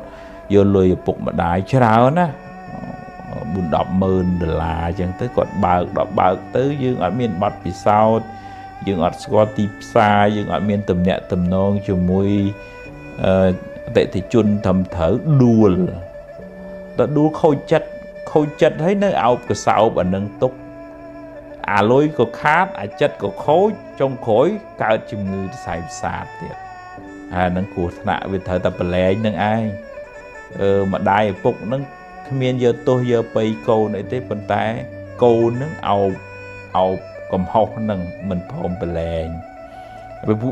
vô lùi bụng mà đại chứ nào á buồn đọc mơn là chẳng tới quật bà tới dương ở miền Bắc vì sao dương ở score tip xa dương ở miền tầm nhẹ tầm non cho mùi tệ thì chun thầm thở đùa đã đùa khôi chất thấy nó áo cái sao và nâng túc lôi có khát chất có khối trong khối cả chừng người xài sạt thiệt nâng của nạ về thời tập lệ nâng ai mà đai phục nâng miền giờ tôi giờ bay câu này tới bên tay câu nâng áo cầm hộp nâng mình phồng bờ lệ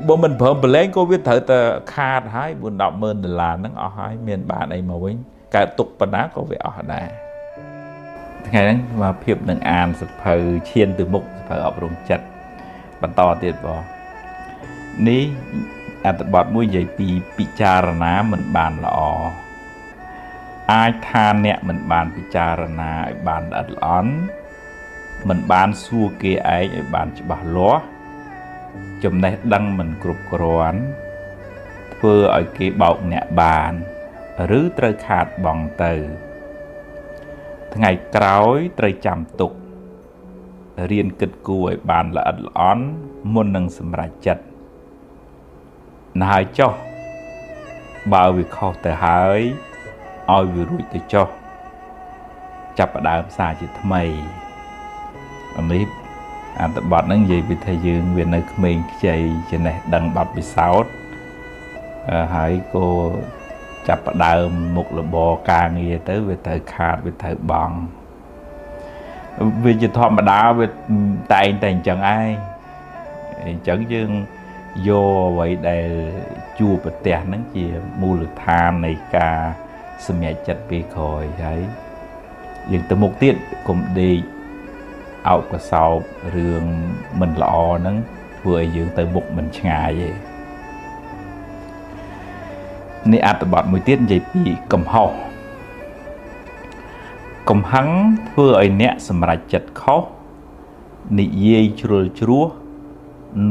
bố mình phồng bờ lệ cô biết thời ta khát hái buồn đọc mơn là nâng ở hai miền bản này mà với cả tục bần á có vẻ ở đây ថ្ងៃហ្នឹងមកភាពនឹងអានសភៅឈានទៅមុខសភៅអប់រំចិត្តបន្តទៀតបងនេះអត្ថបទមួយនិយាយពីពិចារណាមិនបានល្អអាចថាអ្នកមិនបានពិចារណាឲ្យបានល្អិតល្អន់មិនបានសួរគេឯងឲ្យបានច្បាស់លាស់ចំណេះដឹងមិនគ្រប់គ្រាន់ធ្វើឲ្យគេបោកអ្នកបានឬត្រូវខាតបង់ទៅថ្ងៃក្រោយត្រូវចាំទុករៀនគិតគូរឲ្យបានល្អិតល្អន់មុននឹងសម្រេចចិត្តណាហើយចុះបើវាខុសទៅហើយឲ្យវារួចទៅចុះចាប់ផ្ដើមសារជាថ្មីនេះអត្ថបទហ្នឹងនិយាយពីថាយើងវានៅក្មេងខ្ចីចំណេះដឹងបទពិសោធន៍ហើយក៏ចាប់ផ្ដើមមុខរបរការងារទៅវាត្រូវខាតវាត្រូវបង់វាជាធម្មតាវាតែងតែអញ្ចឹងឯងអញ្ចឹងយើងយកអ្វីដែលជួបប្រទះហ្នឹងជាមូលដ្ឋាននៃការសម្រេចចិត្តពេលក្រោយហើយយើងទៅមុខទៀតកុំដេកអោបកសោបរឿងមិនល្អហ្នឹងធ្វើឲ្យយើងទៅមុខមិនឆ្ងាយទេនេះអត្ថបទមួយទៀតនិយាយពីកំហុសកំហឹងធ្វើឲ្យអ្នកសម្រេចចិត្តខុសនិយាយជ្រុលជ្រោះ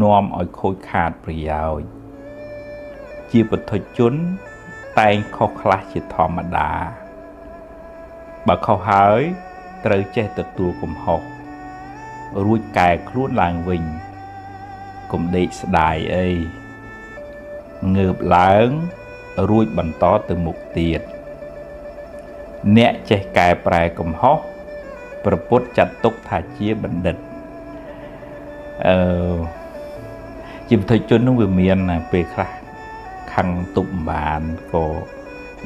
នាំឲ្យខូចខាតប្រយោជន៍ជាពុទ្ធជនតែងខុសខ្លះជាធម្មតាបើខុសហើយត្រូវចេះទទួលកំហុសរួចកែខ្លួនឡើងវិញកុំដេកស្ដាយអីងើបឡើងរួចបន្តទៅមុខទៀតអ្នកចេះកែប្រែកំហុសព្រះពុទ្ធចាត់ទុកថាជាបណ្ឌិតជាពុទ្ធជននោះវាមានពេលខ្លះខឹងទប់បានក៏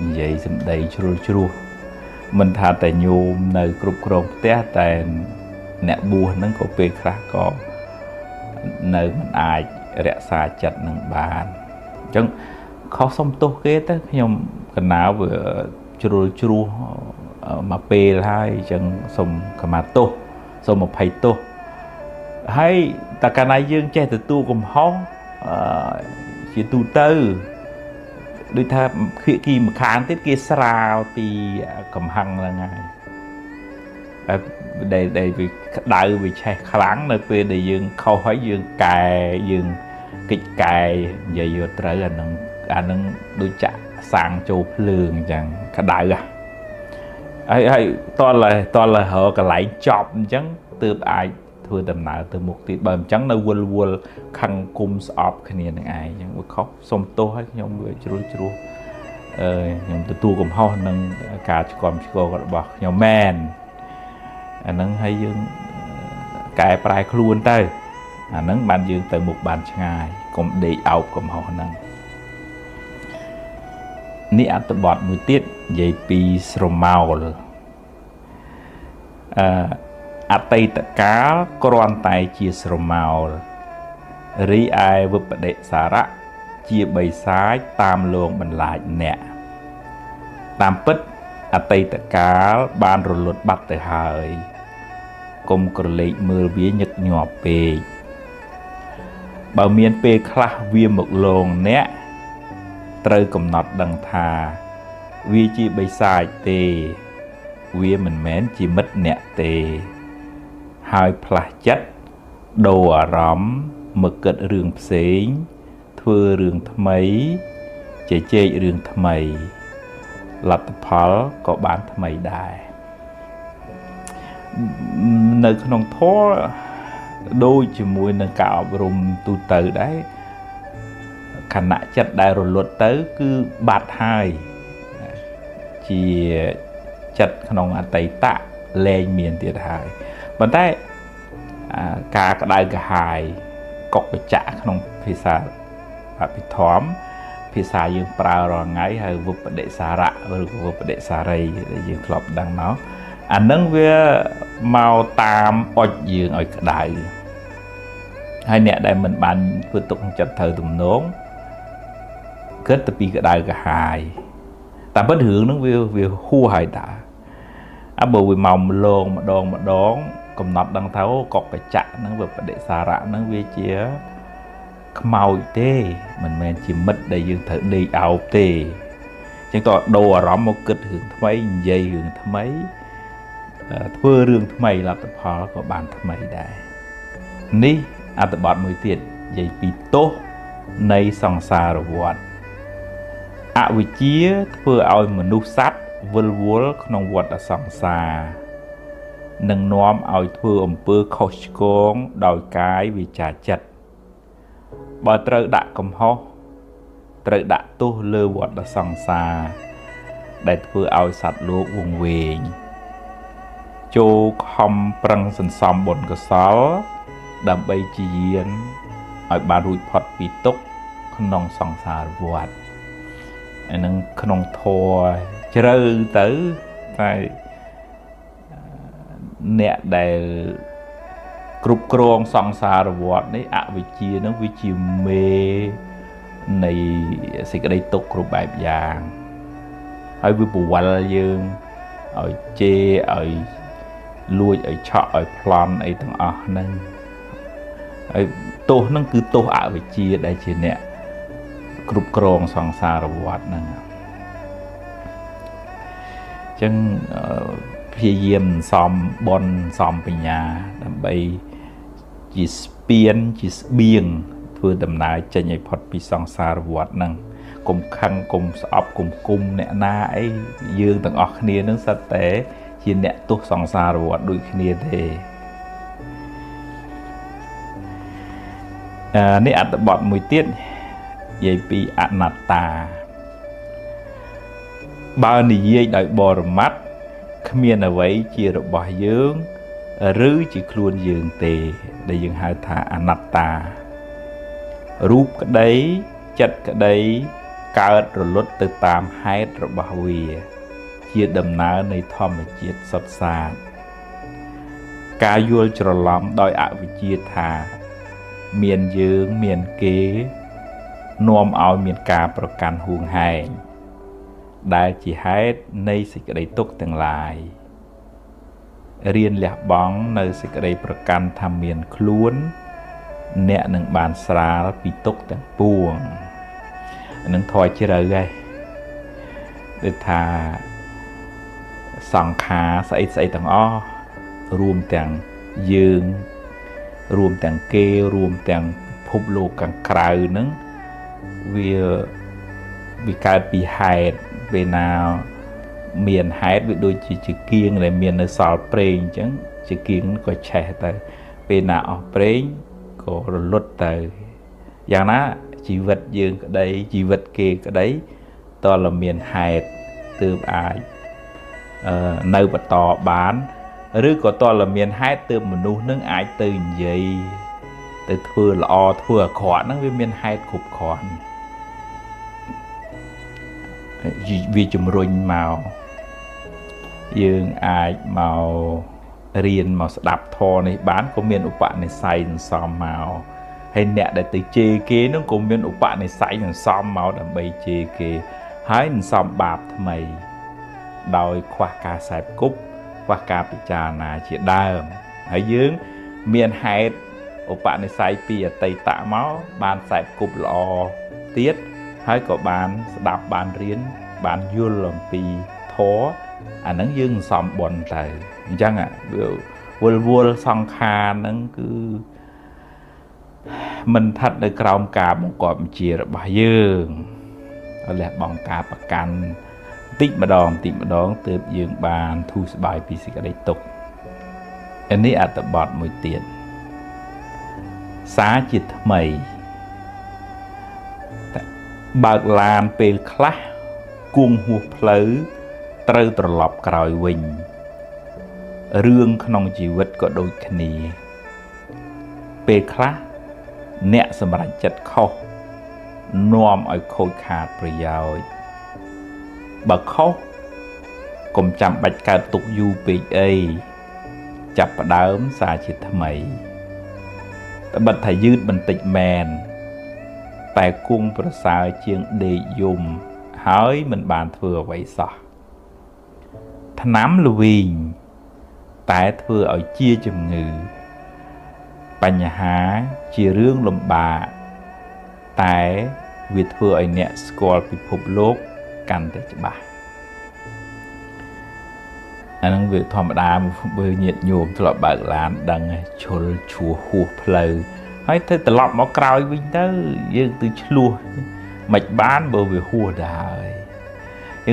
និយាយសម្ដីជ្រុលជ្រោះមិនថាតែញោមនៅគ្រប់គ្រងផ្ទះតែអ្នកបួសហ្នឹងក៏ពេលខ្លះក៏នៅមិនអាចរក្សាចិត្តនឹងបានអញ្ចឹងខុសសុំទោសគេទៅខ្ញុំកណាវាជ្រុលជ្រោះមកពេលហើយអញ្ចឹងសុំខមាទោសសុំអភ័យទោសហើយតែកាលណាយើងចេះទទួលកំហុសជាទូទៅដូចថាភាគីម្ខាងទៀតគេស្រាលពីកំហឹងហ្នឹងហើយដែលវាក្តៅវាឆេះខ្លាំងនៅពេលដែលយើងខុសហើយយើងកែយើងកិច្ចកែនិយាយយកត្រូវអាហ្នឹងដូចចាក់សាំងចូលភ្លើងអញ្ចឹងក្តៅហើយតលរកន្លែងចប់អញ្ចឹងទើបអាចធ្វើដំណើរទៅមុខទៀតបើអញ្ចឹងនៅវល់ខឹងគុំស្អប់គ្នានឹងឯងអញ្ចឹងវាខុសសុំទោសឲ្យខ្ញុំវាជ្រុលជ្រោះខ្ញុំទទួលកំហុសនឹងការឆ្គាំឆ្គងរបស់ខ្ញុំមែនអាហ្នឹងហើយយើងកែប្រែខ្លួនទៅអាហ្នឹងបានយើងទៅមុខបានឆ្ងាយកុំដេកអោបកំហុសហ្នឹងនេះអត្ថបទមួយទៀតនិយាយពីស្រមោលអតីតកាលគ្រាន់តែជាស្រមោលរីឯវិបដិសារៈជាបិសាចតាមលងបន្លាចអ្នកតាមពិតអតីតកាលបានរលត់បាត់ទៅហើយកុំក្រឡេកមើលវាញឹកញាប់ពេកបើមានពេលខ្លះវាមកលងអ្នកត្រូវកំណត់ដឹងថាវាជាបិសាចទេវាមិនមែនជាមិត្តអ្នកទេហើយផ្លាស់ចិត្តដូរអារម្មណ៍មកគិតរឿងផ្សេងធ្វើរឿងថ្មីជជែករឿងថ្មីលទ្ធផលក៏បានថ្មីដែរនៅក្នុងធម៌ដូចជាមួយនឹងការអប់រំទូទៅដែរខណៈចិត្តដែលរលត់ទៅគឺបាត់ហើយជាចិត្តក្នុងអតីតលែងមានទៀតហើយប៉ុន្តែការក្តៅក្រហាយកុកកចៈក្នុងភាសាអភិធម្មភាសាយើងប្រើរាល់ថ្ងៃហើយវិបដិសារៈឬវិបដិសារីដែលយើងធ្លាប់ដឹងមកអានឹងវាមកតាមអុចយើងឲ្យក្តៅហើយអ្នកដែលមិនបានធ្វើទុកក្នុងចិត្តត្រូវទំនងគិតទៅពីក្តៅក្រហាយតាមពិតរឿងហ្នឹងវាហួសហើយតា បើវាមកម្ដងកំណត់ដឹងថាកុកកញ្ចក់ហ្នឹងវាបដិសារៈហ្នឹងវាជាខ្មោចទេមិនមែនជាមិត្តដែលយើងត្រូវដេកអោបទេអញ្ចឹងតើដូរអារម្មណ៍មកគិតរឿងថ្មីនិយាយរឿងថ្មីធ្វើរឿងថ្មីលទ្ធផលក៏បានថ្មីដែរនេះអត្ថបទមួយទៀតនិយាយពីទោសនៃសង្សារវដ្តអវិជ្ជាធ្វើឲ្យមនុស្សសត្វវិលវល់ក្នុងវដ្តសង្សារនឹងនាំឲ្យធ្វើអំពើខុសឆ្គងដោយកាយវាចាចិត្តបើត្រូវដាក់កំហុសត្រូវដាក់ទោសលើវដ្តសង្សារដែលធ្វើឲ្យសត្វលោកវង្វេងចូលខំប្រឹងសន្សំបុណ្យកុសលដើម្បីជាយានឲ្យបានរួចផុតពីទុក្ខក្នុងសង្សារវដ្តអានឹងក្នុងធម៌ជ្រៅទៅតែអ្នកដែលគ្រប់គ្រងសង្សារវដ្តនេះអវិជ្ជានឹងវាជាមេនៃសេចក្តីទុក្ខគ្រប់បែបយ៉ាងហើយវាពវល់យើងឲ្យជេរឲ្យលួចឲ្យឆក់ឲ្យប្លន់អីទាំងអស់ហ្នឹងហើយទោសហ្នឹងគឺទោសអវិជ្ជាដែលជាអ្នកគ្រប់គ្រងសង្សារវដ្តហ្នឹងអញ្ចឹងព្យាយាមសំបុណ្យសំបញ្ញាដើម្បីជាស្ពានជាស្បៀងធ្វើដំណើរចេញឲ្យផុតពីសង្សារវដ្តហ្នឹងកុំខឹងកុំស្អប់កុំគុំអ្នកណាអីយើងទាំងអស់គ្នានឹងសិតតែជាអ្នកទោសសង្សារវដ្តដូចគ្នាទេនេះអត្ថបទមួយទៀតនិយាយពីអនត្តាបើនិយាយដោយបរមត្ថគ្មានអ្វីជារបស់យើងឬជាខ្លួនយើងទេដែលយើងហៅថាអនត្តារូបក្តីចិត្តក្តីកើតរលត់ទៅតាមហេតុរបស់វាជាដំណើរនៃធម្មជាតិសុទ្ធសាធការយល់ច្រឡំដោយអវិជ្ជាថាមានយើងមានគេនាំឲ្យមានការប្រកាន់ហួងហែងដែលជាហេតុនៃសេចក្តីទុក្ខទាំងឡាយរៀនលះបង់នៅសេចក្តីប្រកាន់ថាមានខ្លួនអ្នកនឹងបានស្រាលពីទុក្ខទាំងពួងនឹងធរជ្រៅហើយដូចថាសង្ខារស្អីស្អីទាំងអស់រួមទាំងយើងរួមទាំងគេរួមទាំងភពលោកខាងក្រៅហ្នឹងវាកើតពីហេតុពេលណាមានហេតុវាដូចជាគៀងដែលមាននៅសល់ប្រេងអញ្ចឹងជាគៀងក៏ឆេះទៅពេលណាអស់ប្រេងក៏រលត់ទៅយ៉ាងណាជីវិតយើងក្តីជីវិតគេក្តីតើមានហេតុទើបអាចនៅបន្តបានឬក៏តើមានហេតុទើបមនុស្សនឹងអាចទៅនិយាយទៅធ្វើល្អធ្វើអាក្រក់ហ្នឹងវាមានហេតុគ្រប់គ្រាន់វាជំរុញមកយើងអាចមករៀនមកស្ដាប់ធម៌នេះបានក៏មានឧបនិស្ស័យសន្សំមកហើយអ្នកដែលទៅជេរគេនឹងក៏មានឧបនិស្ស័យសន្សំមកដើម្បីជេរគេហើយសន្សំបាបថ្មីដោយខ្វះការសែបគប់ខ្វះការពិចារណាជាដើមហើយយើងមានហេតុឧបនិស្ស័យពីអតីតមកបានសែបគប់ល្អទៀតហើយក៏បានស្ដាប់បានរៀនបានយល់អំពីធម៌អាហ្នឹងយើងសន្សំបុណ្យទៅអញ្ចឹងវល់សង្ខារហ្នឹងគឺមិនស្ថិតនៅក្រោមការបង្គាប់បញ្ជារបស់យើងលះបង់ការប្រកាន់តិចម្ដងទើបយើងបានធូរស្បើយពីសេចក្តីទុក្ខនេះអត្ថបទមួយទៀតសារជាថ្មីបើកឡានពេលខ្លះគង់ហួសផ្លូវត្រូវត្រឡប់ក្រោយវិញរឿងក្នុងជីវិតក៏ដូចគ្នាពេលខ្លះអ្នកសម្រេចចិត្តខុសនាំឲ្យខូចខាតប្រយោជន៍បើខុសកុំចាំបាច់កើតទុកយូរពេកអីចាប់ផ្ដើមសារជាថ្មីតែបិទថាយឺតបន្តិចមែនតែគង់ប្រសើរជាងដេកយំហើយមិនបានធ្វើអ្វីសោះ ថ្នាំល្វីងតែធ្វើឲ្យជាជំងឺបញ្ហាជារឿងលំបាកតែវាធ្វើឲ្យអ្នកស្គាល់ពិភពលោកកាន់តែច្បាស់អានឹងវាធម្មតាបើញាតិញោមធ្លាប់បើកឡានដឹងឈុលឈួហួសផ្លូវហើយទៅត្រឡប់មកក្រោយវិញទៅយើងទៅឆ្លោះមិនបានបើវាហួសទៅហើយ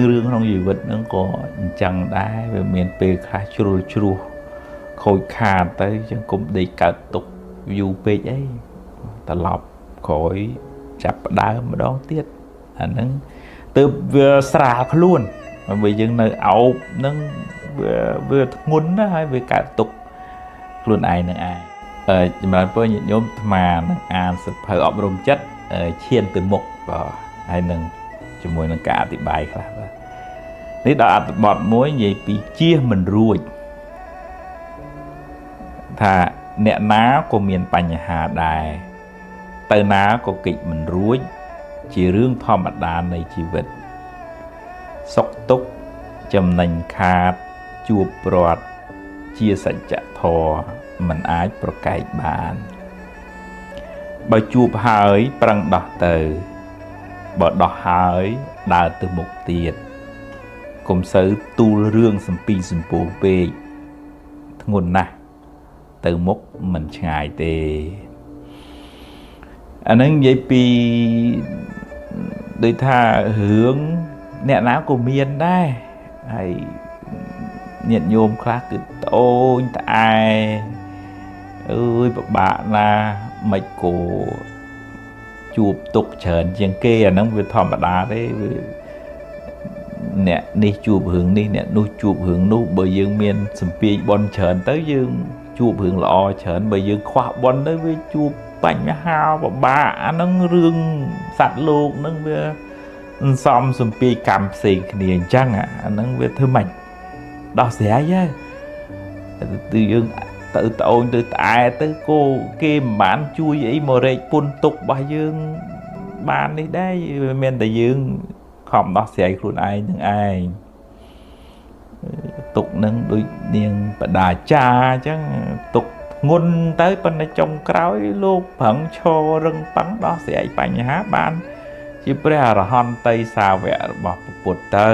រឿងក្នុងជីវិតហ្នឹងក៏អញ្ចឹងដែរវាមានពេលខ្លះជ្រុលជ្រោះខូចខាតទៅចឹងគុំដេកកើតទុកយូរពេកអីត្រឡប់ក្រោយចាប់ផ្ដើមម្ដងទៀតអាហ្នឹងទើបវាស្រាលខ្លួនបើយើងនៅអោបហ្នឹងវាធ្ងន់ណាស់ហើយវាកើតទុកខ្លួនឯងនឹងឯងចម្រើនពរញាតិញោមអាត្មានឹងអានសៀវភៅអប់រំចិត្តឈានទៅមុខបាទហើយនឹងជាមួយនឹងការអธิบายខ្លះបាទនេះដល់អត្ថបទមួយនិយាយពីជៀសមិនរួចថាអ្នកណាក៏មានបញ្ហាដែរទៅណាក៏គេចមិនរួចជារឿងធម្មតានៃជីវិតសុខទុក្ខចំណេញខាតជួបប្រត់ជាសច្ចធម៌មិនអាចប្រកែកបានបើជួបហើយប្រឹងដោះទៅបើដោះហើយដើរទៅមុខទៀតកុំសូវទូលរឿងសំពីសំពងពេកធ្ងន់ណាស់ទៅមុខមិនឆ្ងាយទេអានឹងនិយាយពីដូចថារឿងអ្នកណាក៏មានដែរហើយញាតិញោមខ្លះគឺត្អូញត្អែអើយពិបាកណាមិនក៏ជួបទុកច្រើនជាងគេអាហ្នឹងវាធម្មតាទេវាអ្នកនេះជួបរឿងនេះអ្នកនោះជួបរឿងនោះបើយើងមានសម្ពាយបនច្រើនទៅយើងជួបរឿងល្អច្រើនបើយើងខ្វះបនទៅវាជួបបញ្ហាពិបាកអាហ្នឹងរឿងសត្វលោកហ្នឹងវាសំសម្ពាយកម្មផ្សេងគ្នាអញ្ចឹងអាហ្នឹងវាធ្វើម៉េចដោះស្រាយទៅយើងទៅត្អូញទៅត្អែទៅគោគេមិនបានជួយអីមករែកពុនទុករបស់យើងបាននេះដែរវាមានតែយើងខំដោះស្រាយខ្លួនឯងនឹងឯងទុកនឹងដូចនាងបដាចាអញ្ចឹងទុកធ្ងន់ទៅប៉ុន្តែចុងក្រោយលោកប្រឹងឈររឹងប៉ឹងដោះស្រាយបញ្ហាបានជាព្រះអរហន្តតីសាវករបស់ពុទ្ធទៅ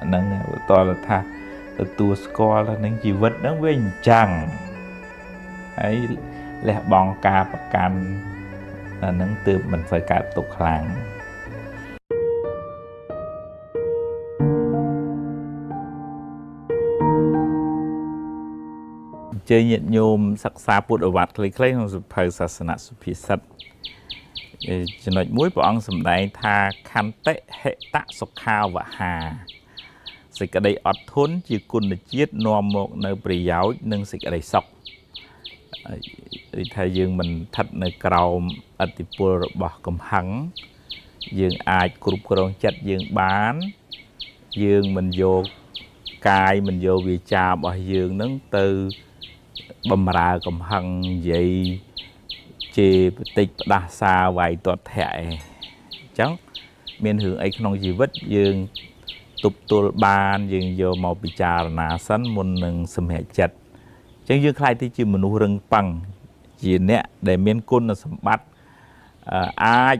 ហ្នឹងតើថាទទួលស្គាល់ថានឹងជីវិតហ្នឹងវាអញ្ចឹងហើយលះបង់ការប្រកាន់អាហ្នឹងទើបមិនសូវកើតទុកខ្លាំងជើញញាតិញោមសិក្សាពុទ្ធវត្តខ្លីៗក្នុងសៀវភៅសាសនសុភាសិតចំណុចមួយព្រះអង្គសម្ដែងថាខន្តិហិតសុខាវហាសេចក្តីអត់ធន់ជាគុណជាតិនាំមកនៅប្រយោជន៍និងសេចក្តីសុខដូចថាយើងមិនស្ថិតនៅក្រោមឥទ្ធិពលរបស់កំហឹងយើងអាចគ្រប់គ្រងចិត្តយើងបានយើងមិនយកកាយមិនយកវាចារបស់យើងនឹងទៅបំរើកំហឹងនិយាយជេរបតិចផ្ដាសាវាយទាត់ធាក់អញ្ចឹងមានរឿងអីក្នុងជីវិតយើងទប់ទល់បានយើងយកមកពិចារណាសិនមុននឹងសម្រេចចិត្តអញ្ចឹងយើងខ្លាចទៅជាមនុស្សរឹងប៉ឹងជាអ្នកដែលមានគុណសម្បត្តិអាច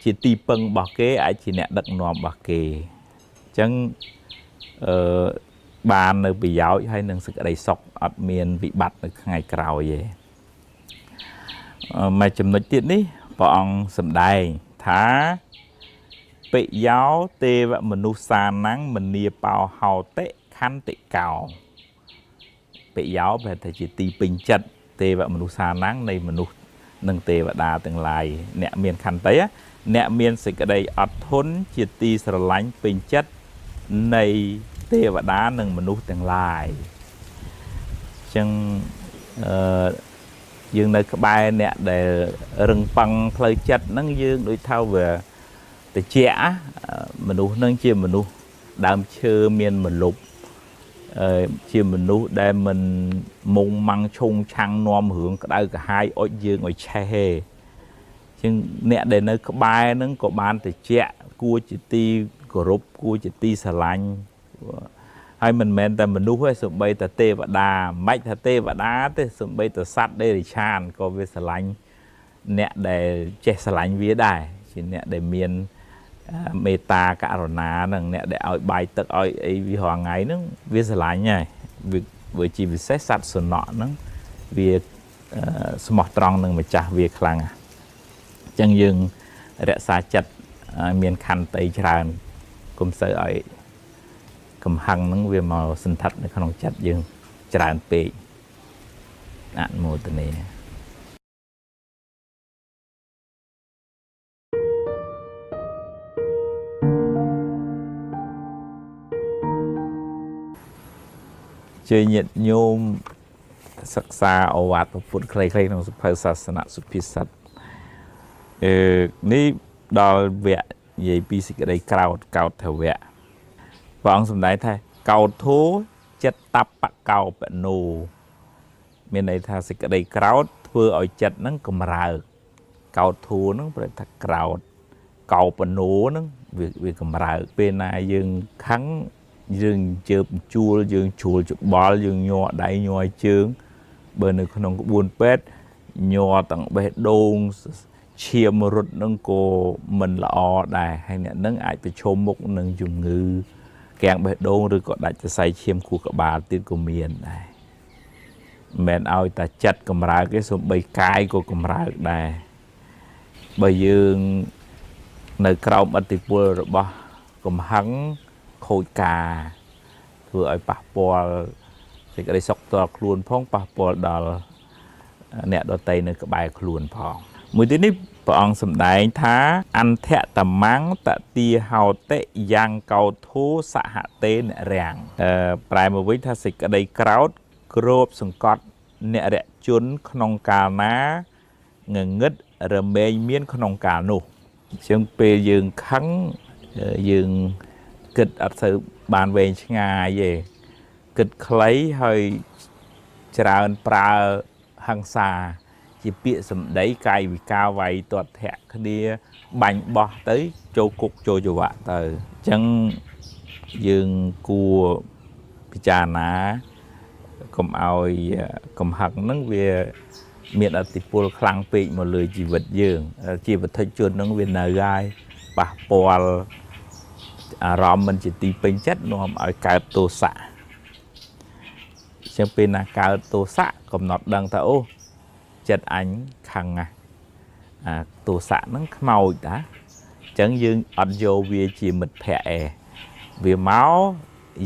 ជាទីពឹងរបស់គេអាចជាអ្នកដឹកនាំរបស់គេអញ្ចឹងបាននៅប្រយោជន៍ហើយនឹងសេចក្តីសុខអត់មានវិបត្តិនៅថ្ងៃក្រោយទេមួយចំណុចទៀតនេះព្រះអង្គសម្ដែងថាពិយោទេវមនុស្សសានំមនីបោហោតិខន្តិកោពិយោប្រែថាជាទីពេញចិត្តទេវមនុស្សសានំនៃមនុស្សនិងទេវតាទាំងឡាយអ្នកមានខន្តិអ្នកមានសេចក្តីអត់ធន់ជាទីស្រឡាញ់ពេញចិត្តនៃទេវតានិងមនុស្សទាំងឡាយអញ្ចឹងយើងនៅក្បែរអ្នកដែលរឹងប៉ឹងផ្លូវចិត្តហ្នឹងយើងដូចថាវាតិចមនុស្សហ្នឹងជាមនុស្សដើមឈើមានមលុបជាមនុស្សដែលមិនមុងម៉ាំងឈុងឆាំងនាំរឿងក្តៅក្រហាយអុចយើងឲ្យឆេះទេជាងអ្នកដែលនៅក្បែរហ្នឹងក៏បានតិចគួរជាទីគោរពគួរជាទីស្រឡាញ់ ហើយមិនមែនតែមនុស្សទេសូម្បីតែទេវតាមិនថាទេវតាទេសូម្បីតែសត្វដេរិឆានក៏វាស្រឡាញ់អ្នកដែលចេះស្រឡាញ់វាដែរជាអ្នកដែលមានមេត្តាករុណាហ្នឹងអ្នកដែលឲ្យបាយទឹកឲ្យអីវារាល់ថ្ងៃហ្នឹងវាស្រឡាញ់ហើយវាជាពិសេសសត្វសុណក់ហ្នឹងវាស្មោះត្រង់នឹងម្ចាស់វាខ្លាំងអញ្ចឹងយើងរក្សាចិត្តមានខន្តីច្រើនកុំសូវឲ្យកំហឹងហ្នឹងវាមកសន្ធិដ្ឋនៅក្នុងចិត្តយើងច្រើនពេកអនុមោទនាជើញញាតិញោមសិក្សាអូវាទពុទ្ធខ្លីៗក្នុងសភៅសាសនសុភាសិតនេះដល់វគ្គនិយាយពីសេចក្តីក្រោធកោដ្ឋវៈព្រះអង្គសម្ដែងថាកោដ្ឋោចិត្តតបកោបណូមានន័យថាសេចក្តីក្រោធធ្វើឲ្យចិត្តហ្នឹងកម្រើកកោដ្ឋោហ្នឹងប្រែថាក្រោធកោបណូហ្នឹងវាកម្រើកពេលណាយើងខឹងយើងជើបជួលយើងជួលច្បល់យើងញ័រដៃញ័រជើងបើនៅក្នុងក្បួនពេទ្យញ័រទាំងបេះដូងឈាមរត់នឹងក៏មិនល្អដែរហើយអ្នកនឹងអាចប្រឈមមុខនឹងជំងឺកាំងបេះដូងឬក៏ដាច់សរសៃឈាមខួរក្បាលទៀតក៏មានដែរមិនមែនឲ្យតែចិត្តកម្រើកទេសូម្បីកាយក៏កម្រើកដែរបើយើងនៅក្រោមឥទ្ធិពលរបស់កំហឹងខូចការធ្វើឲ្យប៉ះពាល់សេចក្តីសុខផ្ទាល់ខ្លួនផងប៉ះពាល់ដល់អ្នកដទៃនៅក្បែរខ្លួនផងមួយទៀតនេះព្រះអង្គសម្ដែងថាអន្ធតមੰតទាហោតិយ៉ាងកោធោសហតេនរាំងប្រែមកវិញថាសេចក្តីក្រោធគ្របសង្កត់អ្នករជនក្នុងកាលណាងងឹតរមែងមានក្នុងកាលនោះអញ្ចឹងពេលយើងខឹងយើងគិតអត់ទៅបានវែងឆ្ងាយទេគិតខ្លីហើយច្រើនប្រើហិង្សាជាពាក្យសម្ដីកាយវិការវាយទាត់ធាក់គ្នាបាញ់បោះទៅចូលគុកចូលចង្វាក់ទៅអញ្ចឹងយើងគួរពិចារណាកុំឲ្យកំហឹងហ្នឹងវាមានឥទ្ធិពលខ្លាំងពេកមកលើជីវិតយើងជីវិតធិជនហ្នឹងវានៅហើយប៉ះពាល់អារម្មណ៍មិនជាទីពេញចិត្តនាំឲ្យកើតទោសៈអញ្ចឹងពេលណាកើតទោសៈកំណត់ដឹងថាអូចិត្តអញខឹងណាស់ទោសៈហ្នឹងខ្មោចតាអញ្ចឹងយើងអត់យកវាជាមិត្តភក្តិឯងវាមក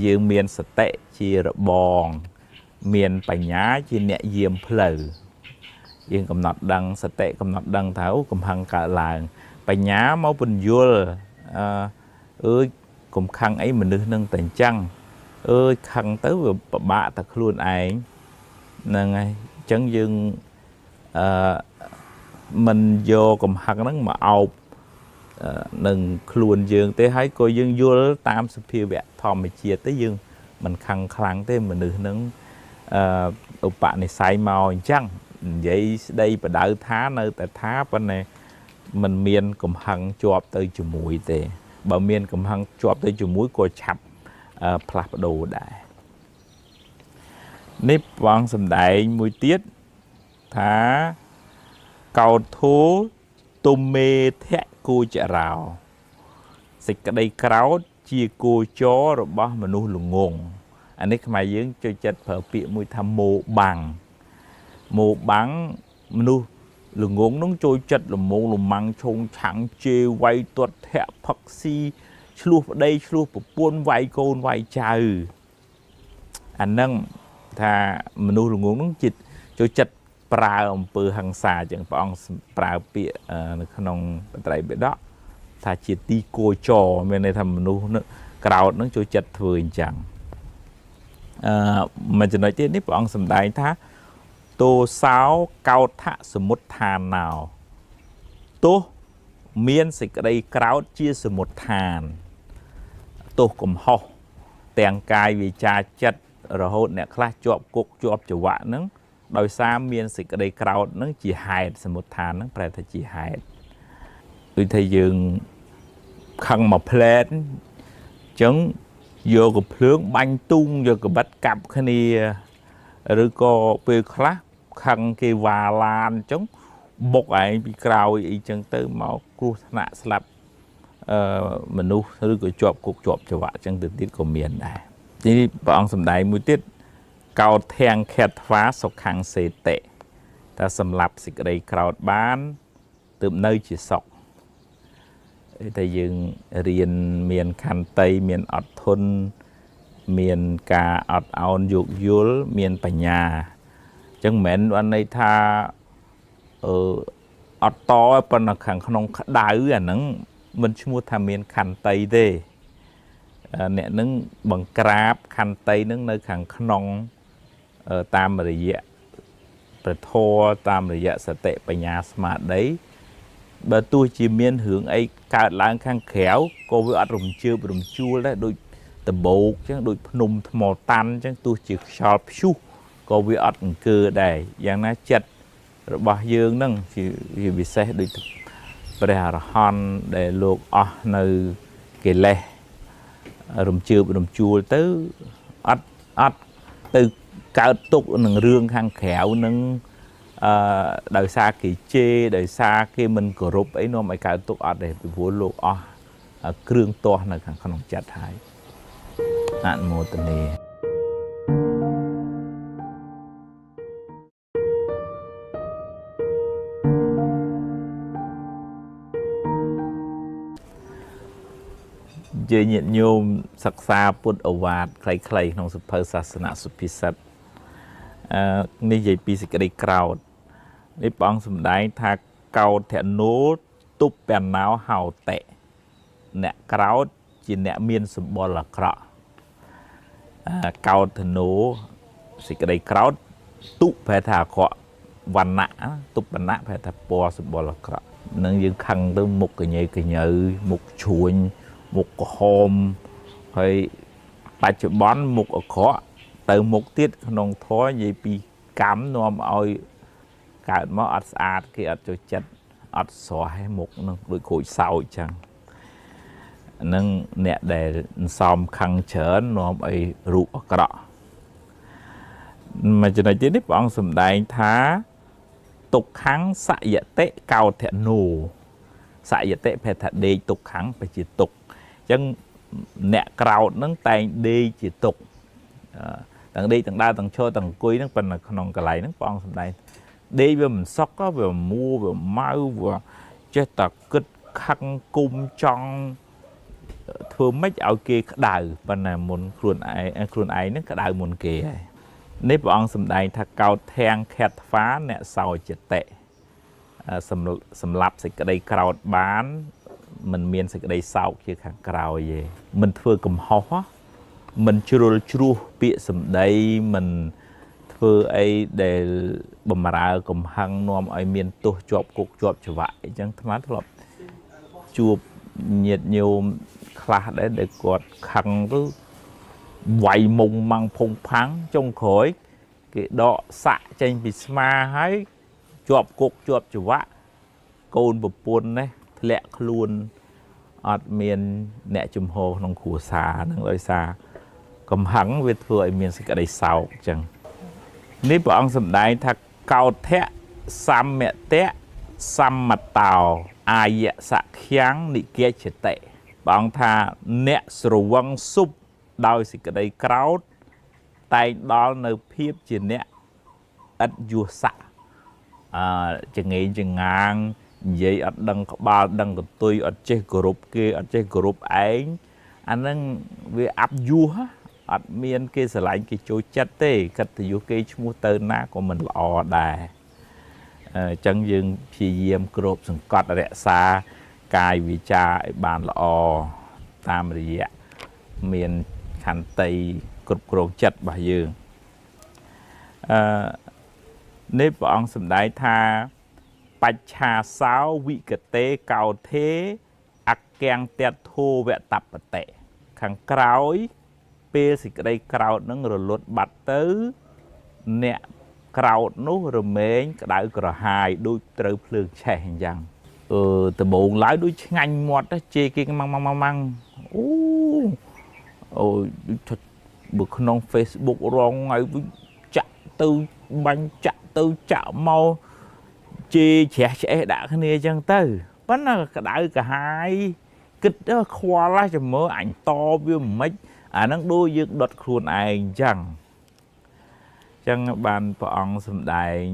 យើងមានសតិជារបងមានបញ្ញាជាអ្នកយាមផ្លូវយើងកំណត់ដឹងសតិកំណត់ដឹងថាអូកំហឹងកើតឡើងបញ្ញាមកពន្យល់អើយកុំខឹងអីមនុស្សនឹងតែអញ្ចឹងអើយខឹងទៅវាពិបាកតែខ្លួនឯងហ្នឹងហើយអញ្ចឹងយើងមិនយកកំហឹងហ្នឹងមកអោបនឹងខ្លួនយើងទេហើយក៏យើងយល់តាមសភាវៈធម្មជាតិទេយើងមិនខឹងខ្លាំងទេមនុស្សហ្នឹងឧបនិស្ស័យមកអញ្ចឹងនិយាយស្ដីបដៅថានៅតែថាប៉ុន្តែมันមានកំហឹងជាប់ទៅជាមួយទេបើមានកំហឹងជាប់ទៅជាមួយក៏ឆាប់ផ្លាស់ប្ដូរដែរនេះព្រះអង្គសម្ដែងមួយទៀតថាកោធោទុំមេធៈគោចរោសេចក្តីក្រោធជាគោចររបស់មនុស្សល្ងងអានេះខ្មែរយើងចូលចិត្តប្រើពាក្យមួយថាម៉ូបាំងមនុស្សល្ងងនោះចូលចិត្តលមងលំាំងឆុងឆាំងជេរវាយទាត់ធាក់ផឹកស៊ីឆ្លោះប្តីឆ្លោះប្រពន្ធវាយកូនវាយចៅអាហ្នឹងថាមនុស្សល្ងងនោះចូលចិត្តប្រើអំពើហិង្សាចឹងព្រះអង្គប្រើពាក្យនៅក្នុងបត្រៃបិដកថាជាទីគោចរមានន័យថាមនុស្សក្រោតនឹងចូលចិត្តធ្វើអញ្ចឹងមួយចំណុចទៀតនេះព្រះអង្គសម្ដែងថាទោសោកោដ្ឋសមុទ្ឋានោទោសមានសេចក្តីក្រោធជាសមុទ្ឋានទោសកំហុសទាំងកាយវាចាចិត្តរហូតអ្នកខ្លះជាប់គុកជាប់ចង្វាក់ហ្នឹងដោយសារមានសេចក្តីក្រោធហ្នឹងជាហេតុសមុទ្ឋានហ្នឹងប្រែថាជាហេតុដូចថាយើងខឹងមកផ្លែតអញ្ចឹង vô cái phướng bánh tung vô cái bắt cặp cái này rồi có về khác khăn cái và lan chống bốc ấy bị cào ý chẳng tới máu cua nạ slap mình nu rồi có chọp cuộc chọp cho vợ chẳng từ tiết của miền này thì bọn sầm đại mũi tiết cao thang khét phá sọc hàng xê tệ ta sầm lập xịt đây cào bán từ nơi chỉ sọc ta dừng riêng miền khăn tây miền ọt thôn miền cà ọt áo dục dúl miền bả nhà chẳng mếnวันnày tha ọt to bên là khăn không đá ư à nắng mình chưa mua tham miền khăn tây thế nè nâng bằng crab khăn tây nâng nơi khăn không tam rồi dạ rồi thô tam rồi dạ sẽ tệ bả nhà mà đấy bà tôi chỉ miền hướng ấy cả lang khang khéo cô với ọt rùng chua đấy đôi tầm bột chứ đôi nung màu tan chứ tôi chỉ sọp chu có với ọt cơ đây dạng nó chật rồi bao dương nâng thì bị xe đôi bây giờ hòn để luộc nơi cái lê rùng chua tới ọt từ cao tục nâng rương khang khéo nâng đời xa kỳ chê đời xa khi mình cổ rụp ấy nó mới cao tục ọt để bị vô luộc krương to là không chặt hại nạn một tuần này dễ nhận nhôm sắc xa bút ổ vạt khay trong sự phơi sát sanh sự phi sátนี่dạy pi sự cái crowdนี่บางสมัยถ้าเกาแถนโน้ตุบเป็นน้าวเห่าเตะเนี่ย crowd จีเนี่ยมีนสมบูรณ์ละครับเกาแถนโน้สิ่งใด crowd ตุบแพทย์ขอวันนะตุบวันนะแพทย์ปอสมบูรณ์ละครับนั่งยืนขังตัวมุกกระเยยมุกชวนมุกโฮมให้ปัจจุบันมุกขอtừ một tiết nông thói gì bị cắm nó ơi cả mà ắt ạt cái ắt cho chất ắt xóa hay một nó đôi khối sau chẳng nâng nè để xóm khăn chở nó ấy rủ ở đó mà cho nên chỉ biết bọn sầm đại thá tục kháng xạ dạ tệ cao thẹn nổ xạ dạ tệ phải thật đi tục kháng phải chỉ tục chẳng nè cao nâng tay đi chỉ tục tầng đi tầng đa tầng chơi tầng cuối nó phần là không cái này nó còn sầm đây đi về mình sóc có về mua về máu và chơi tật kích khăn cung trong thường mấy áo kia đời phần là một khuôn ai nó cái đời một kia nếu bọn sầm đây thật cao thang khét phá nè sau chết tệ sầm lập sẽ cái đây cào bán mình miên sẽ cái đây sau kia khăn cào về mình vừa cầm hó mình chua bị sầm đây mình thưa ấy để bầm ra cầm hăng nom ấy miền tôi chọp cục chọp cho vậy chẳng thắm thật chua nhiệt nhiều khá đấy để quạt khăn cứ quậy mùng măng phồng phẳng trong khối cái đọ xạ trên bị sma hay chọp cục chọp cho vậy côn bột buồn đấy lẹ luôn ở miền nẹ chùm hồ nông khổ xà nông ơi xà cầm hẳn về thừa miền sẽ cái đây sau chẳng nếu bọn sầm đại thật cao thét xăm mẹ té xăm mặt tàu ai dạ sạc kháng nị kia chết tệ bọn thà nẹ sầu văng súp đau sẽ cái đây cáo tay đó nơi phiếp chỉ nẹ ít vua sạ chẳng nghĩ chẳng ngang vậy ở đằng ba đằng của tôi ở trên group kia ở trên group ấy anh đang về áp vua miền kia sẽ lại cái chỗ chất thế cách thì vô cái mua tơ ná của mình lò đài chân dương phi diêm group sừng cọt ở địa xa cài vì cha bàn lò tam rịa miền khăn tây group chất bà dương nếu bọn sầm đại tha bạch trà sáo vị cật tế cao thế ạc keng tẹt thô vẹn tập tệ khăn cõi pe xịt đây cào nâng rồi lột bạch tứ nè cào nút rồi mến cái đại cờ hài đôi trời phượng chè rằng từ bồn lái đôi nhanh mọt đó chê kia măng ôi bực nông Facebook rong ngày với chặt tư bánh chặt tư chạo mau chi trẻ đã cái này chẳng tư vẫn là đại cả hai kịch đó khoa lá cho mớ ảnh to với mấy nó đôi dương đột khuôn ai chẳng chẳng bàn bọn xâm đại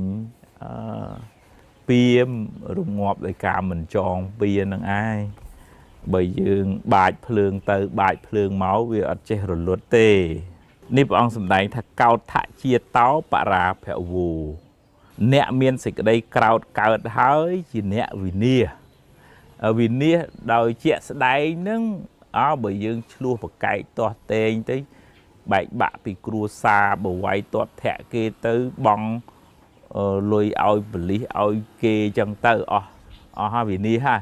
bia rung ngọt để cả mình tròn bia nâng ai bởi dương bạch phương từ bạch phương máu vì ở trên rồi luật tê nếp ông xâm đại thật cao thạ chia táo bà ra phèo vù nẹ miên xịt ở đây cao cao hơi chỉ nẹ vì nia đòi chuyện sẽ đáy nâng bởi dương luôn một cái to tên tới bạch bạ bị cua xa bởi quay to thẻ kê tới bong lùi ôi lý ôi kê chân tơ vì nia ha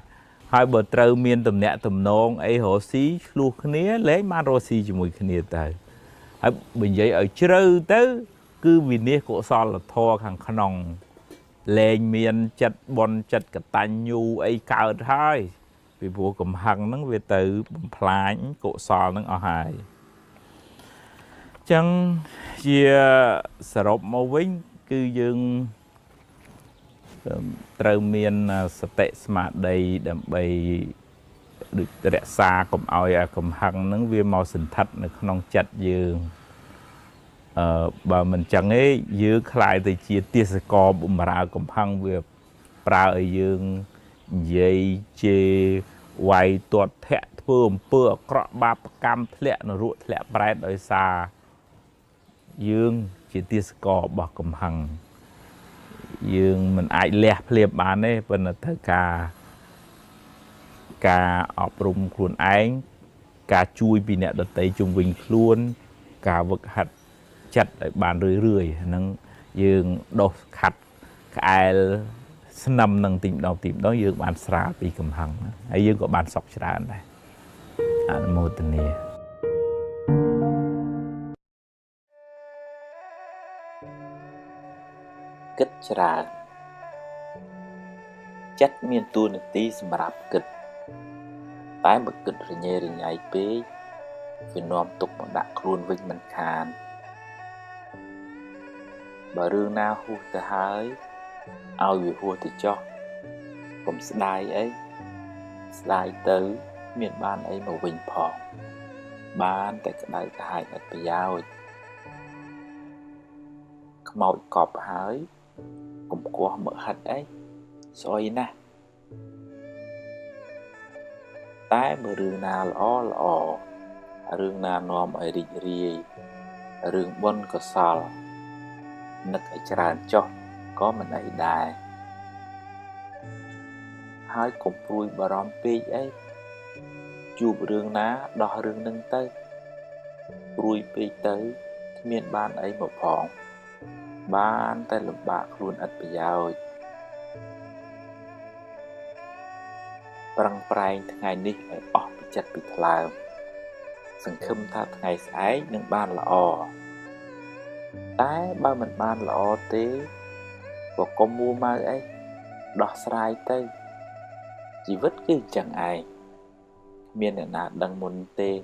hai bờ trâu miên tầm nẹ tầm nông ấy hồ xí luôn khné lấy ma rô xí cho mùi khné tới bình vậy ở trâu tới cứ vì nia cổ so là thô khăn khăn nông lên miền chặt bon chặt cả tan nhu ấy cao thôi vì vụ cầm hăng nó về từ phá cổ sò nó ở hài chẳng chia sập màu vinh cứ dừng trâu miền sạch smart đây đầm bay được rẽ xa cầm oi cầm hăng nó về màu sình thắt nó không chặt dừng bà mình chẳng ấy dưới khai từ chia tiết sẽ có bụng ra cầm hăng về pra ở dương dây chê quay tuột thẹ thơm bữa cọ ba cam thẹ nó ruột thẹ bẹt ở xa dương chia tiết sẽ có bà cầm hăng dương mình ai lẹ liệp bán ấy vẫn là thơ cả ọp rung khuôn ánh cả chui bị nẹ đợt tây chung vinh luôn cả vực hạt chặt bàn rưỡi nâng dương đột khát cái nằm nâng tìm đó dương bàn xả bị cầm hăng ấy dương có bàn sọc ra này một tình này kết ra chất miên tu nực tí xâm rạp kết tái bực kết rồi nhảy bế vì nòm tục một đạc luôn vinh mình khàn bà rương na hù ta hơi ao vì hùa thì cho cũng slide ấy slide tới miền ban ấy màu vinh phò ban tại cái đại cái hai đặt bây giờ màu cọp hơi cũng có mở hạt ấy soi nè tái bà rương na lõ rương na nòm ấy rì rì rương bon có sal nực ở tràn cho có mình ấy đài hai cùng vui bà rõm phê ấy chụp rương ná đo rương nâng tới vui phê tới miền ban ấy một phòng ban tay lục bạc luôn ít bây giờ bằng prai ngày ní ở ọc bị chặt bị thlàm sừng khâm tha ngày sái nâng ban là tái ba mình ban là tế và có mua mai ấy đọt sài tây chỉ vứt cái chẳng ai miền ở nà đằng môn tê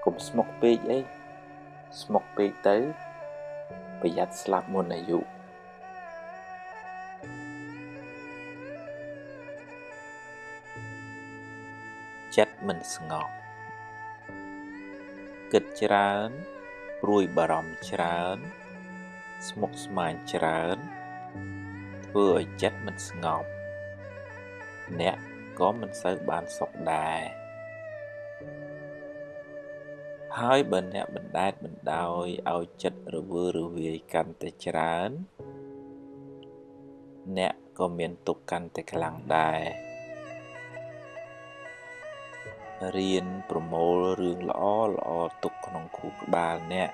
cùng smoke page ấy smoke page tới bây giờ slap môn này dụ chất mình ngọt kịch trán rùi bà rõm trán smoke smile trán vừa chất mình ngọt nè có mình sợ bán sọc đài hai bên nè mình đôi ao chất rồi vừa rồi về canh tới trán nè có miền tục canh tới lăng đài riêng promo rương lõ tục nông khu ba nè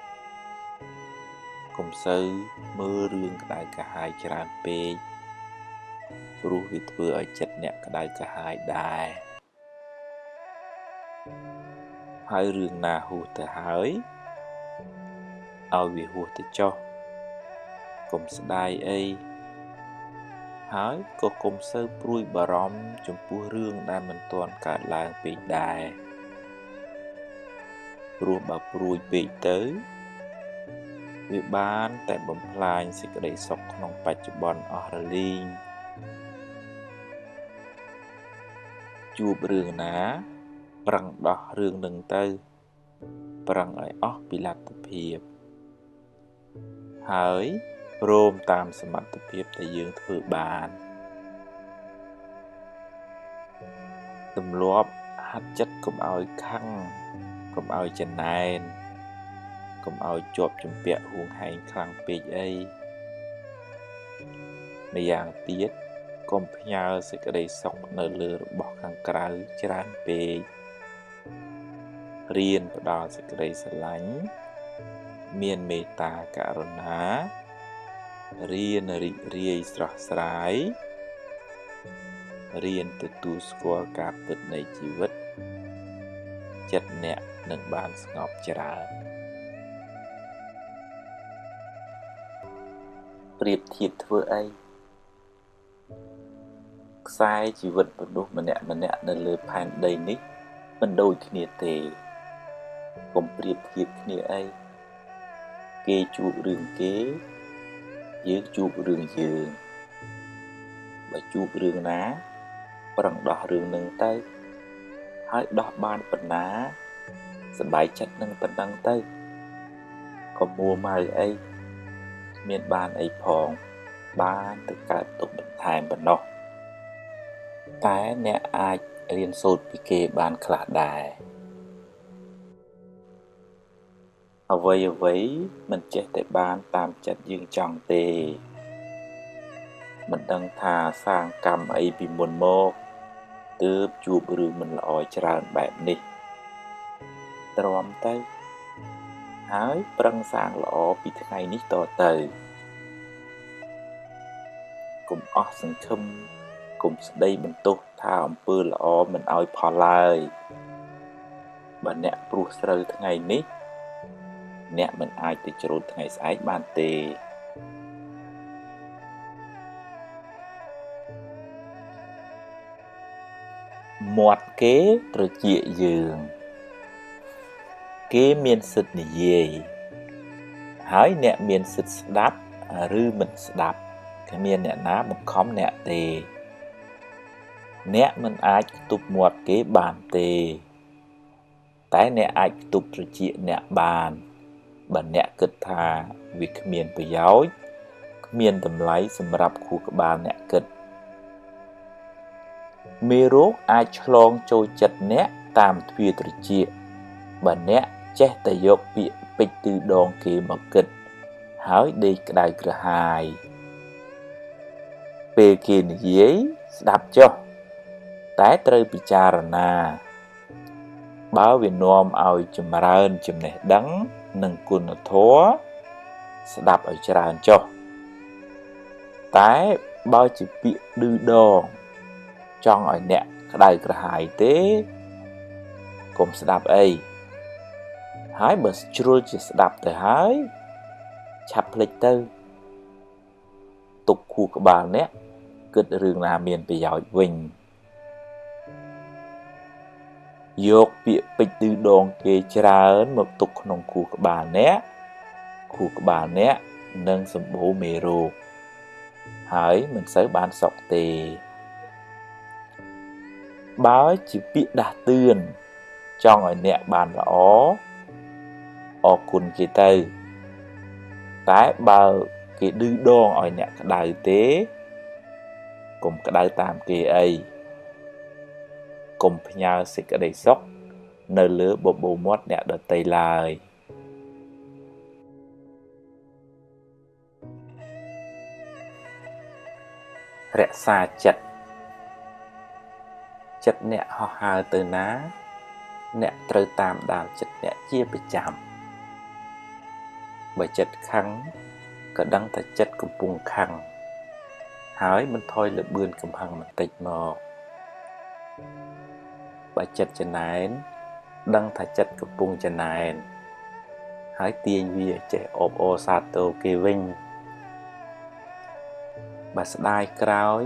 cùng sư mơ rương đại cả hai tràn pê ru vịt vừa ở chất nè cả đại cả hai đài hai rương na hù từ hới ao vì hù từ cho cùng sư đài ấy hới có cùng sư bùi bà rõm chùm bùi rương đa mình toàn cả làng bị đài ព្រោះបើព្រួយពេកទៅវាបានតែបំផ្លាញសេចក្តីសុខក្នុងបច្ចុប្បន្នអស់រលីងជួបរឿងណាប្រឹងដោះរឿងនឹងទៅប្រឹងឲ្យអស់ពីលទ្ធភាពហើយព្រមតាមសមត្ថភាពដែលយើងធ្វើបានទម្លាប់ហាត់ចិត្តកុំឲ្យខឹងកុំឲ្យចំណែនកុំឲ្យជាប់ជំពាក់ហួងហែងខ្លាំងពេកអីម្យ៉ាងទៀតកុំផ្ញើសេចក្តីសុខនៅលើរបស់ខាងក្រៅច្រើនពេករៀនផ្ដល់សេចក្តីស្រឡាញ់មានមេត្តាករុណារៀនរីករាយស្រស់ស្រាយរៀនទទួលស្គាល់ការពិតនៃជីវិតចិត្តអ្នកនឹងបានស្ងប់ច្រើនប្រៀបធៀបធ្វើអីខ្សែជីវិតមនុស្សម្នាក់នៅលើផែនដីនេះមិនដូចគ្នាទេកុំប្រៀបធៀបគ្នាអីគេជួបរឿងគេយើងជួបរឿងយើងបើជួបរឿងណាប្រឹងដោះរឿងនឹងទៅហើយដោះបានប៉ុណ្ណាសប្បាយចិត្តនឹងប៉ុណ្ណឹងទៅកុំមួម៉ៅអីគ្មានបានអីផងបានទៅកើតទុកបន្ថែមប៉ុណ្ណោះតែអ្នកអាចរៀនសូត្រពីគេបានខ្លះដែរអ្វីមិនចេះតែបានតាមចិត្តយើងចង់ទេមិនដឹងថាសាងកម្មអីពីមុនមកទើបជួបរឿងមិនល្អច្រើនបែបនេះទ្រាំទៅហើយប្រឹងសាងល្អពីថ្ងៃនេះតទៅកុំអស់សង្ឃឹមកុំស្ដីបន្ទោសថាអំពើល្អមិនឲ្យផលឡើយបើអ្នកព្រោះស្រូវថ្ងៃនេះអ្នកមិនអាចទៅច្រូតថ្ងៃស្អែកបានទេមាត់គេត្រចៀកយើងគេមានសិទ្ធិនិយាយហើយអ្នកមានសិទ្ធិស្ដាប់ឬមិនស្ដាប់គ្មានអ្នកណាបង្ខំអ្នកទេអ្នកមិនអាចផ្ទប់មាត់គេបានទេតែអ្នកអាចផ្ទប់ត្រចៀកអ្នកបានបើអ្នកគិតថាវាគ្មានប្រយោជន៍គ្មានតម្លៃសម្រាប់ខួរក្បាលអ្នកគិតមេរោគអាចឆ្លងចូលចិត្តអ្នកតាមទ្វារត្រចៀកបើអ្នកចេះតែយកពាក្យពេចន៍ទិដងគេមកគិតហើយដេកក្តៅក្រហាយពេលគេនិយាយស្ដាប់ចុះតែត្រូវពិចារណាបើវានាំឲ្យចម្រើនចំណេះដឹងនិងគុណធម៌ស្ដាប់ឲ្យច្រើនចុះតែបើជាពាក្យឌឺដងចង់ឲ្យអ្នកក្តៅក្រហាយទេកុំស្ដាប់អីហើយបើជ្រុលជាស្ដាប់ទៅហើយឆាប់ភ្លេចទៅទុកខួរក្បាលអ្នកគិតរឿងណាមានប្រយោជន៍វិញយកពាក្យពេចន៍ឌឺដងគេច្រើនមកទុកក្នុងខួរក្បាលអ្នកនឹងសម្បូរមេរោគហើយមិនសូវបានសុខទេបើជាពាក្យដាស់តឿនចង់ឲ្យអ្នកបានល្អអរគុណគេទៅតែបើគេឌឺដងឲ្យអ្នកក្តៅទេកុំក្តៅតាមគេអីកុំផ្ញើសេចក្តីសុខនៅលើបបូរមាត់អ្នកដទៃឡើយរក្សាចិត្តអ្នកហោះហើរទៅណាអ្នកត្រូវតាមដានចិត្តអ្នកជាប្រចាំបើចិត្តខឹងក៏ដឹងថាចិត្តកំពុងខឹងហើយមិនថយល្បឿនកំហឹងបន្តិចមកបើចិត្តចំណែនដឹងថាចិត្តកំពុងចំណែនហើយទាញវាចេះអបអរសាទរគេវិញបើស្ដាយក្រោយ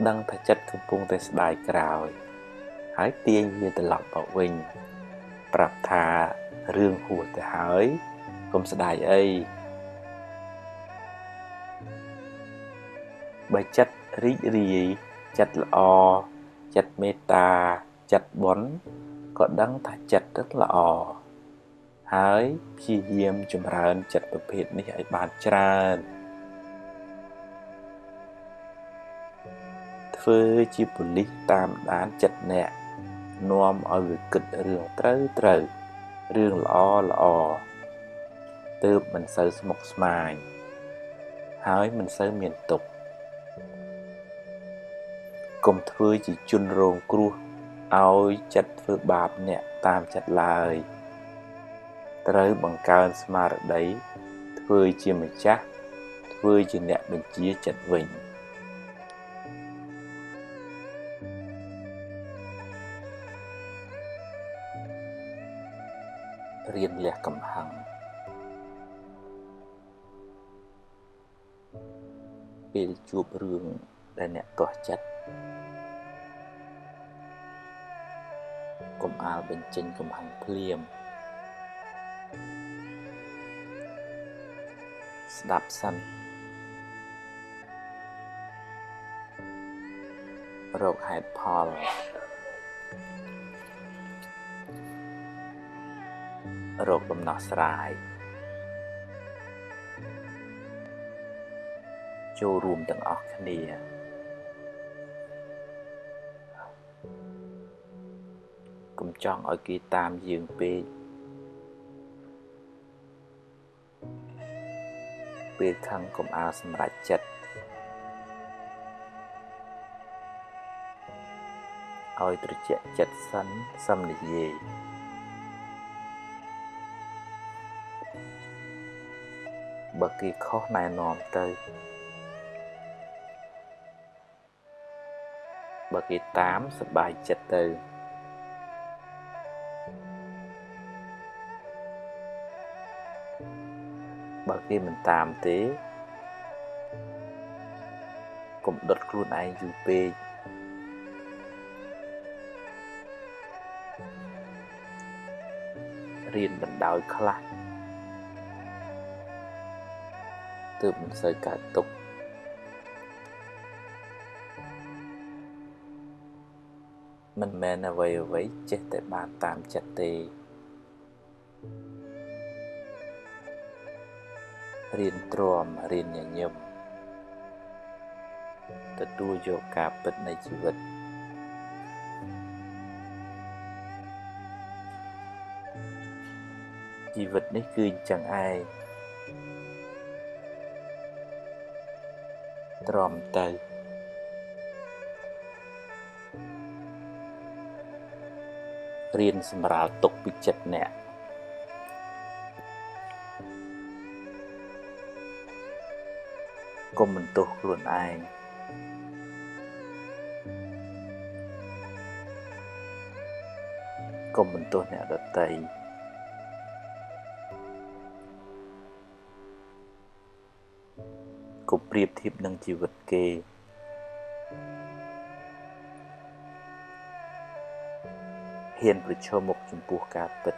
ដឹងថាចិត្តកំពុងតែស្ដាយក្រោយហើយទាញវាត្រឡប់មកវិញប្រាប់ថា រឿងហួសទៅហើយកុំស្ដាយអីបើចិត្តរីករាយចិត្តល្អចិត្តមេត្តាចិត្តបុណ្យក៏ដឹងថាចិត្តrấtល្អហើយព្យាយាមចម្រើនចិត្តប្រភេទនេះឲ្យបានច្រើនធ្វើជាប៉ូលីសតាមដានចិត្តអ្នកនាំឲ្យវាគិតរឿងត្រូវរឿងល្អទើបមិនសូវស្មុគស្មាញហើយមិនសូវមានទុក្ខកុំធ្វើជាជនរងគ្រោះឲ្យចិត្តធ្វើបាបអ្នកតាមចិត្តឡើយត្រូវបង្កើនស្មារតីធ្វើជាម្ចាស់ធ្វើជាអ្នកបញ្ជាចិត្តវិញរៀនលះកំហឹងពេលជួបរឿងដែលអ្នកទាស់ចិត្តកុំអាលបញ្ចេញកំហឹងភ្លាមស្ដាប់សិនរកហេតុផលរកដំណោះស្រាយចូលរួមទាំងអស់គ្នាកុំចង់ឲ្យគេតាមយើងពេកពេលខឹងកុំអាលសម្រេចចិត្តឲ្យត្រជាក់ចិត្តសិនសឹមនិយាយបើគេខុសណែនាំទៅបើគេតាមសប្បាយចិត្តទៅបើគេមិនតាមទេកុំដុតខ្លួនឯងយូរពេករៀនបណ្ដោយខ្លះទើបមិនសូវកើតទុក្ខមិនមែនអ្វីចេះតែបានតាមចិត្តទេរៀនទ្រាំរៀនញញឹមទទួលយកការពិតនៃជីវិតជីវិតនេះគឺអញ្ចឹងឯងទ្រាំទៅរៀនសម្រាលទុកពីចិត្តអ្នកកុំបន្ទោសខ្លួនឯងកុំបន្ទោសអ្នកដទៃកុំប្រៀបធៀបនឹងជីវិតគេហ៊ានប្រឈមមុខចំពោះការពិត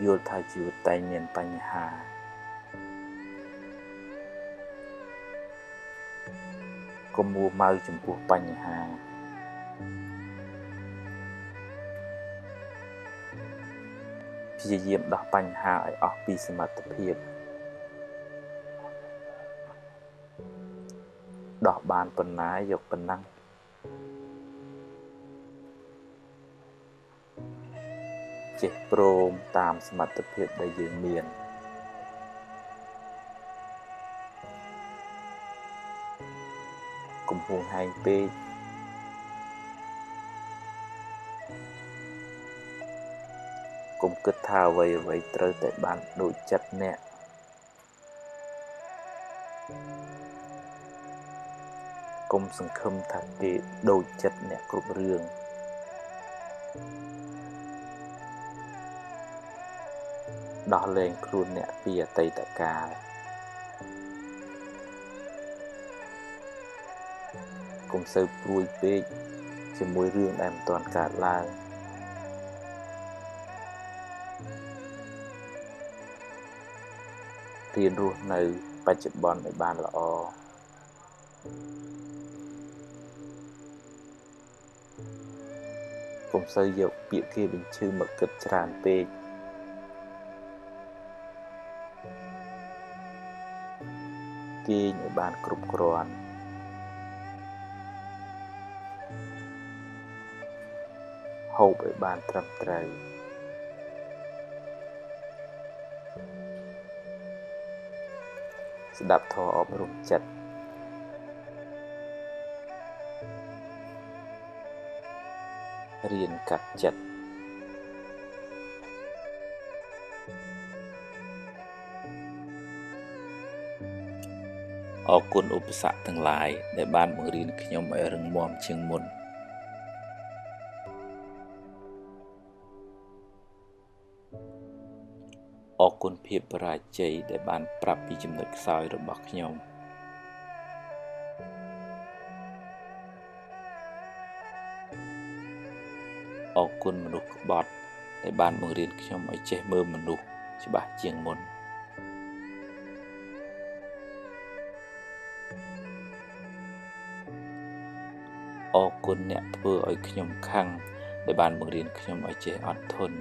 យល់ថាជីវិតតែងមានបញ្ហាកុំមួម៉ៅចំពោះបញ្ហាព្យាយាមដោះបញ្ហាឲ្យអស់ពីសមត្ថភាពដោះបានប៉ុណ្ណាយកប៉ុណ្ណឹងចេះព្រមតាមសមត្ថភាពដែលយើងមានកុំហួងហែងពេកកុំគិតថាអ្វីត្រូវតែបានដូចចិត្តអ្នកកុំសង្ឃឹមថាគេដូចចិត្តអ្នកគ្រប់រឿងដោះលែងខ្លួនអ្នកពីអតីតកាលកុំសូវព្រួយពេក ជាមួយរឿងដែលមិនទាន់កើតឡើងរៀនរស់នៅបច្ចុប្បន្នឲ្យបានល្អកុំសូវយកពាក្យគេបញ្ឈឺមកគិតច្រើនពេកគេងឲ្យបានគ្រប់គ្រាន់ហូបឲ្យបានត្រឹមត្រូវស្ដាប់ធម៌អប់រំចិត្តរៀនកាត់ចិត្តអរគុណឧបសគ្គទាំងឡាយដែលបានបង្រៀនខ្ញុំឲ្យរឹងមាំជាងមុនអរគុណភាពបរាជ័យដែលបានប្រាប់ពីចំណុចខ្សោយរបស់ខ្ញុំអរគុណមនុស្សក្បត់ដែលបានបង្រៀនខ្ញុំឲ្យចេះមើលមនុស្សច្បាស់ជាងមុនអរគុណអ្នកធ្វើឲ្យខ្ញុំខឹងដែលបានបង្រៀនខ្ញុំឲ្យចេះអត់ធន់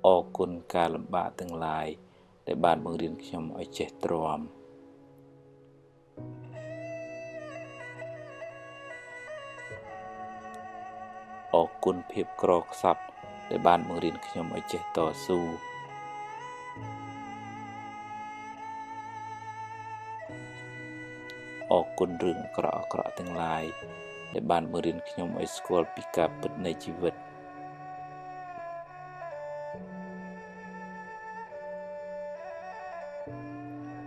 អរគុណការលំបាកទាំងឡាយដែលបានបង្រៀនខ្ញុំឲ្យចេះទ្រាំអរគុណភាពក្រខ្សត់ដែលបានបង្រៀនខ្ញុំឲ្យចេះតស៊ូអរគុណរឿងអាក្រក់ទាំងឡាយដែលបានបង្រៀនខ្ញុំឲ្យស្គាល់ពីការពិតនៃជីវិត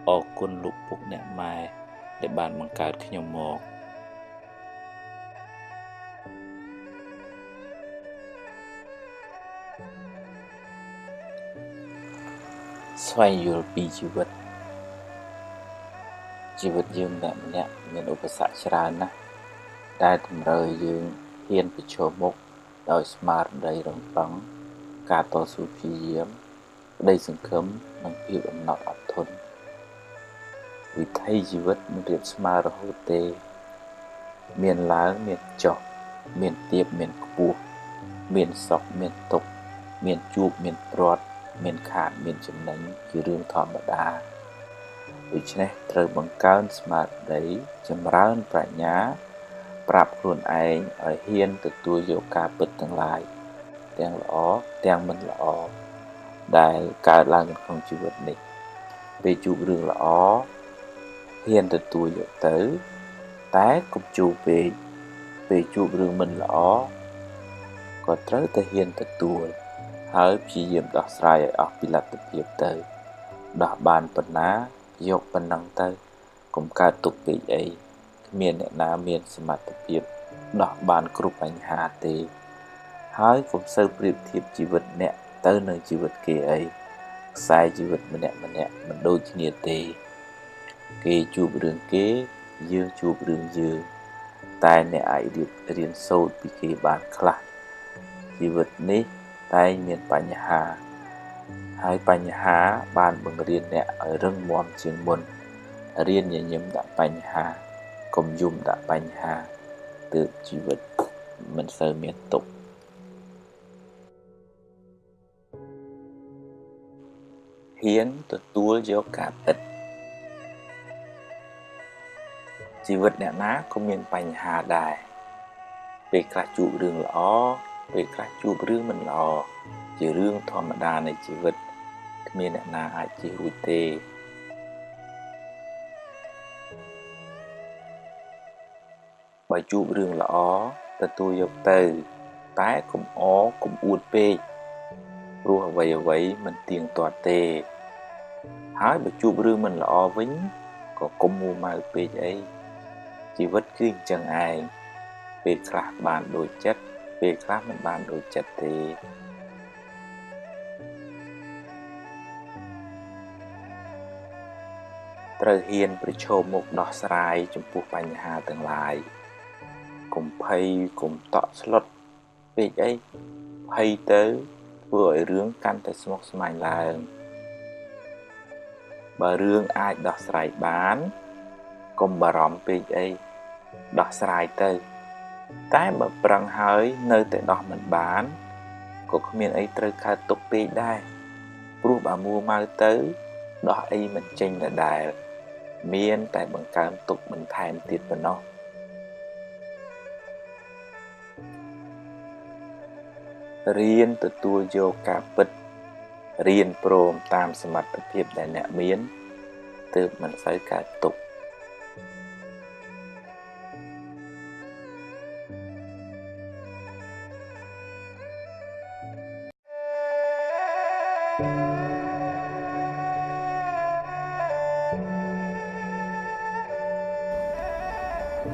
អរគុណលោកពុកអ្នកម៉ែដែលបានបង្កើតខ្ញុំមកស្វែងយល់ពីជីវិតយើងម្នាក់មានឧបសគ្គច្រើនណាស់ដែលតម្រូវយើងហ៊ានប្រឈមមុខដោយស្មារតីរឹងប៉ឹងការតស៊ូព្យាយាមក្តីសង្ឃឹមនិងភាពអំណត់អត់ធន់វិថីជីវិតមិនរៀបស្មើរហូតទេមានឡើងមានចុះមានទាបមានខ្ពស់មានសុខមានទុក្ខមានជួបមានព្រាត់មានខាតមានចំណេញជារឿងធម្មតាដូច្នេះត្រូវបង្កើនស្មារតីចម្រើនប្រាជ្ញាប្រាប់ខ្លួនឯងឲ្យហ៊ានទទួលយកការពិតទាំងឡាយទាំងល្អទាំងមិនល្អដែលកើតឡើងក្នុងជីវិតនេះពេលជួបរឿងល្អហ៊ានទទួលយកទៅតែកុំជួបពេកពេលជួបរឿងមិនល្អក៏ត្រូវតែហ៊ានទទួលហើយព្យាយាមដោះស្រាយឲ្យអស់ពីលទ្ធភាពទៅដោះបានប៉ុណ្ណាយកប៉ុណ្ណឹងទៅកុំកើតទុកពេកអីគ្មានអ្នកណាមានសមត្ថភាពដោះបានគ្រប់បញ្ហាទេហើយកុំសូវប្រៀបធៀបជីវិតអ្នកទៅនឹងជីវិតគេអីខ្សែជីវិតម្នាក់មិនដូចគ្នាទេគេជួបរឿងគេយើងជួបរឿងយើងតែអ្នកអាចរៀនសូត្រពីគេបានខ្លះជីវិតនេះតែមានបញ្ហាហើយបញ្ហាបានបង្រៀនអ្នកឲ្យរឹងមាំជាងមុនរៀនញញឹមដាក់បញ្ហាកុំយំដាក់បញ្ហាទើបជីវិតមិនសូវមានទុក្ខហ៊ានទទួលយកការពិតជីវិតអ្នកណាក៏មានបញ្ហាដែរពេលខ្លះជួបរឿងល្អពេលខ្លះជួបរឿងមិនល្អជារឿងធម្មតានៃជីវិតគ្មានអ្នកណាអាចជៀសរួចទេបើជួបរឿងល្អទទួលយកទៅតែកុំអកុំអួតពេកព្រោះអ្វីមិនទៀងទាត់ទេហើយបើជួបរឿងមិនល្អវិញក៏កុំមួម៉ៅពេកអីជីវិតគឺអញ្ចឹងឯងពេលខ្លះបានដូចចិត្តពេលខ្លះមិនបានដូចចិត្តទេ ត្រូវហ៊ានប្រឈមមុខដោះស្រាយចំពោះបញ្ហាទាំងឡាយកុំភ័យកុំតក់ស្លុតពេកអីភ័យទៅធ្វើឲ្យរឿងកាន់តែស្មុគស្មាញឡើងបើរឿងអាចដោះស្រាយបានកុំបារម្ភពេកអីដោះស្រាយទៅតែបើប្រឹងហើយនៅតែដោះមិនបានក៏គ្មានអីត្រូវកើតទុកពេកដែរព្រោះបើមួម៉ៅទៅដោះអីមិនចេញដដែលមានតែបង្កើនទុកបន្ថែមទៀតប៉ុណ្ណោះរៀនទទួលយកការពិតរៀនព្រមតាមសមត្ថភាពដែលអ្នកមានទើបមិនសូវកើតទុក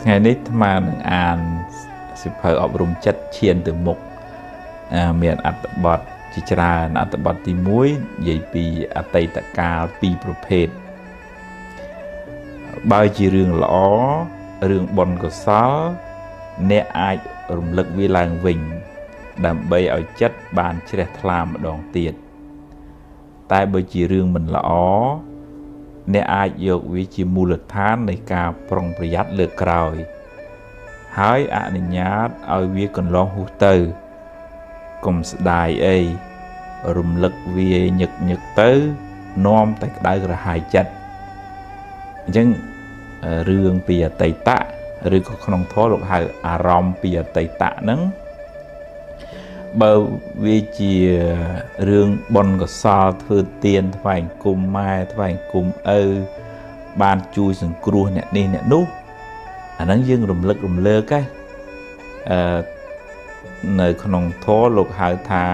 ថ្ងៃនេះអាត្មានឹងអានសិភៅអប់រំចិត្តឈានទៅមុខមានអត្ថបទជាច្រើនអត្ថបទទី1និយាយពីអតីតកាល2ប្រភេទបើជារឿងល្អរឿងបុណ្យកុសលអ្នកអាចរំលឹកវាឡើងវិញដើម្បីឲ្យចិត្តបានជ្រះថ្លាម្ដងទៀតតែបើជារឿងមិនល្អអ្នកអាចយកវាជាមូលដ្ឋាននៃការប្រុងប្រយ័ត្នលើកក្រោយហើយអនុញ្ញាតឲ្យវាកន្លងហួសទៅកុំស្ដាយអីរំលឹកវាញឹកទៅនាំតែក្តៅក្រហាយចិត្តអញ្ចឹងរឿងពីអតីតឬក៏ក្នុងធម៌លោកហៅអារម្មណ៍ពីអតីតហ្នឹងបើវាជារឿងបុណ្យកុសលធ្វើទានថ្វាយគុំម៉ែថ្វាយគុំឪបានជួយសង្គ្រោះអ្នកនេះអ្នកនោះអាហ្នឹងយើងរំលឹករំលើកនៅក្នុងធម៌លោកហៅថា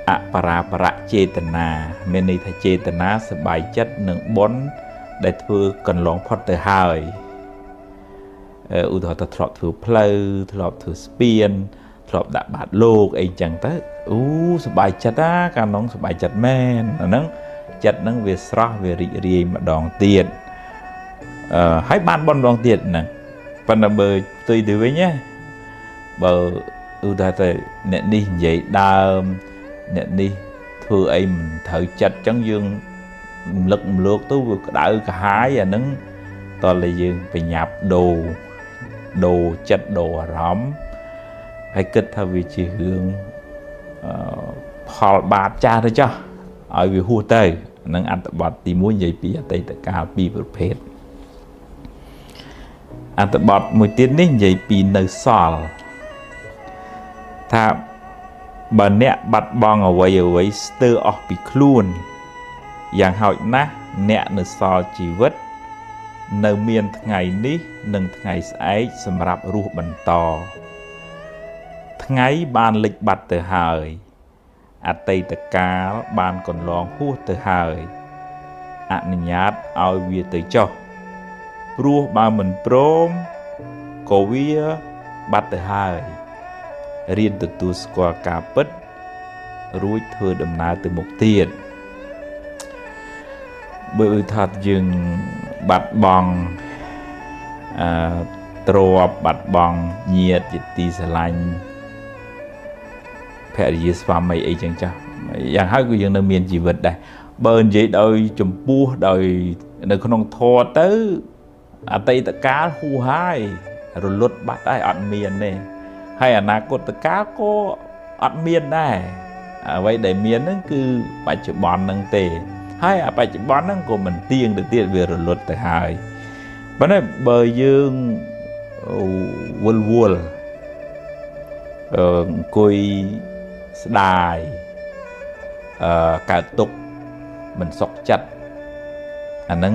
អបរាបរៈចេតនាមានន័យថាចេតនាសប្បាយចិត្តនឹងបុណ្យដែលធ្វើកន្លងផុតទៅហើយឧទាហរណ៍ថាធ្លាប់ធ្វើផ្លូវធ្លាប់ធ្វើស្ពានធ្លាប់ដាក់បាតលោកអីចឹងទៅសប្បាយចិត្តកាលនោះសប្បាយចិត្តមែនអាហ្នឹងចិត្តហ្នឹងវាស្រស់វារីករាយម្ដងទៀតហើយបានបុណ្យម្ដងទៀតហ្នឹងប៉ុន្តែបើផ្ទុយទៅវិញណាបើឧទាហរណ៍ថាអ្នកនេះនិយាយដើមអ្នកនេះធ្វើអីមិនត្រូវចិត្តចឹងយើងរំលឹករំលកទៅវាក្តៅក្រហាយអាហ្នឹងតើតែយើងបញ្ញាប់ដូរចិត្តដូរអារម្មណ៍ហើយគិតថាវាជារឿងផលបាបចាស់ទៅចុះឲ្យវាហួសទៅហ្នឹងអត្ថបទទី1និយាយពីអតីតកាល2ប្រភេទអត្ថបទមួយទៀតនេះនិយាយពីនៅសល់ថាបើអ្នកបាត់បង់អ្វីស្ទើរអស់ពីខ្លួនយ៉ាងហោចណាស់អ្នកនៅសល់ជីវិតនៅមានថ្ងៃនេះនិងថ្ងៃស្អែកសម្រាប់រស់បន្តថ្ងៃបានលិចបាត់ទៅហើយអតីតកាលបានកន្លងហួសទៅហើយអនុញ្ញាតឲ្យវាទៅចុះព្រោះបើមិនព្រមក៏វាបាត់ទៅហើយរៀនទទួលស្គាល់ការពិតរួចធ្វើដំណើរទៅមុខទៀតបើថាយើងបាត់បង់ទ្រព្យបាត់បង់ញាតិជាទីស្រឡាញ់ភរិយាស្វាមីអីចឹងចាស់យ៉ាងហើយគឺយើងនៅមានជីវិតដែរបើនិយាយដោយចំពោះដោយនៅក្នុងធម៌ទៅអតីតកាលហួសហើយរលត់បាត់ហើយអត់មានទេហើយអនាគតកាលក៏អត់មានដែរអ្វីដែលមានហ្នឹងគឺបច្ចុប្បន្នហ្នឹងទេហើយបច្ចុប្បន្នហ្នឹងក៏មិនទៀងទៅទៀតវារលត់ទៅហើយប៉ុន្តែបើយើងវល់អង្គុយស្ដាយកើតទុកមិនសុខចិត្តអាហ្នឹង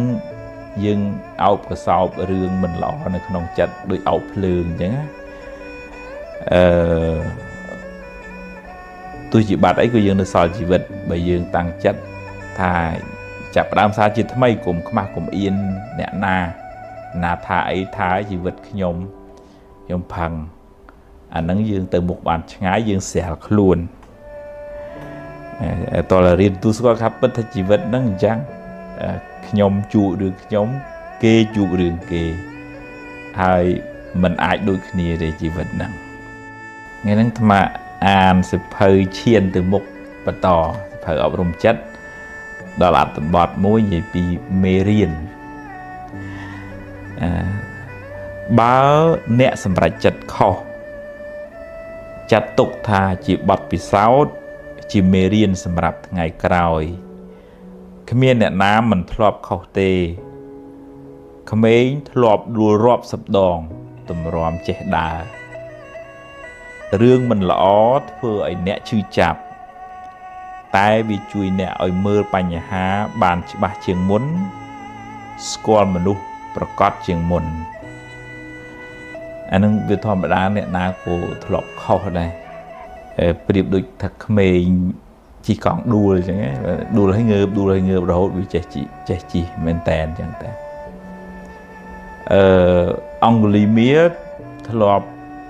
យើងអោបកសោបរឿងមិនល្អនៅក្នុងចិត្តដូចអោបភ្លើងអញ្ចឹងទោះជាបាត់អីក៏យើងនៅសល់ជីវិតបើយើងតាំងចិត្តថាចាប់ផ្ដើមសារជាថ្មីកុំខ្មាស់កុំអៀនអ្នកណាថាអីថាជីវិតខ្ញុំផឹងអាហ្នឹងយើងទៅមុខបានឆ្ងាយយើងស្រាលខ្លួនតើរៀនទូស្គាល់ថាពិតថាជីវិតហ្នឹងអញ្ចឹង nhóm chụp được nhóm kê chụp đường kê hay mình ai đôi khi để chỉ vật năng nghe năng mà an sẽ phơi chiên từ mục và tỏ phơi ở trong chất đó là bọt môi gì bị mê riêng báo nẹ sầm rạch chật kho chặt tục thà chỉ bọt bị sáu chỉ mê riêng sầm rạch ngày cày khmer nẹ nám mình thọp kho tê khmer thọp đua rọp sập đòn tụm ròm che đà rương mình lõ thưa ấy nẹ chui chạp tai vì chui nẹ ở mơ pa nhà há bàn chỉ ba chieng muốn squall mà nuประกอบ chieng muốn anh nâng việc thòm đá nẹ ná của thọp kho này điệp được thật khmer chỉ còn đua rồi chẳng đua hay ngơ rồi vì trẻ chỉ men tàn chẳng tàn ông lý mía thọp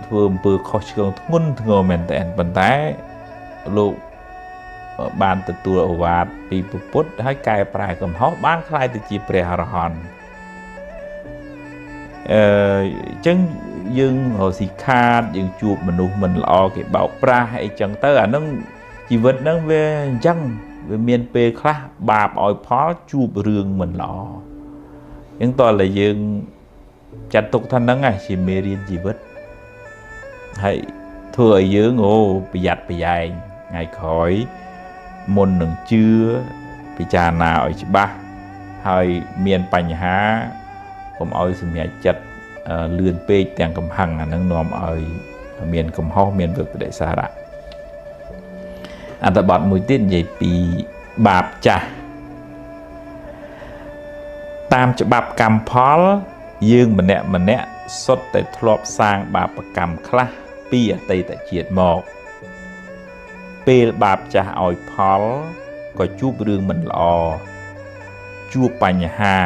thường bự khó chịu ngôn ngô men tàn bàn tay lục bàn từ tua ở vạt bị bút hay cài prai cầm hót bán khai từ chỉ pre hòn chân dương hồ xì kha dương chuột mình lo cái bảo pra hay chẳng tới nó chỉ vật nó về chân về miền pe khá bạp ỏi phó chuột rương mình lo những toàn là dương chặt tục thân nó ngày chỉ mê riêng chỉ vật hay thừa dương ô bị giặt bị dài ngày khỏi môn nâng chưa bị trà nào ở chỉ ba hay miền Pành Háผมเอาสมัยจัดเลื่อนเปย์แต่งกำหังนั่งนอมเอาเมียนกำห้องเมียนเบิกไปได้สาระอันตรบัดมวยติ้นใหญ่ปีบาปจ่าตามจะบาปกรรมพอลยืงมันเนี่ยสดแต่ทลบสร้างบาปกรรมคลาปีแต่เจียดหมอกเปย์บาปจ่าอ่อยพอลก็จูบเรื่องมันรอจูบปัญหา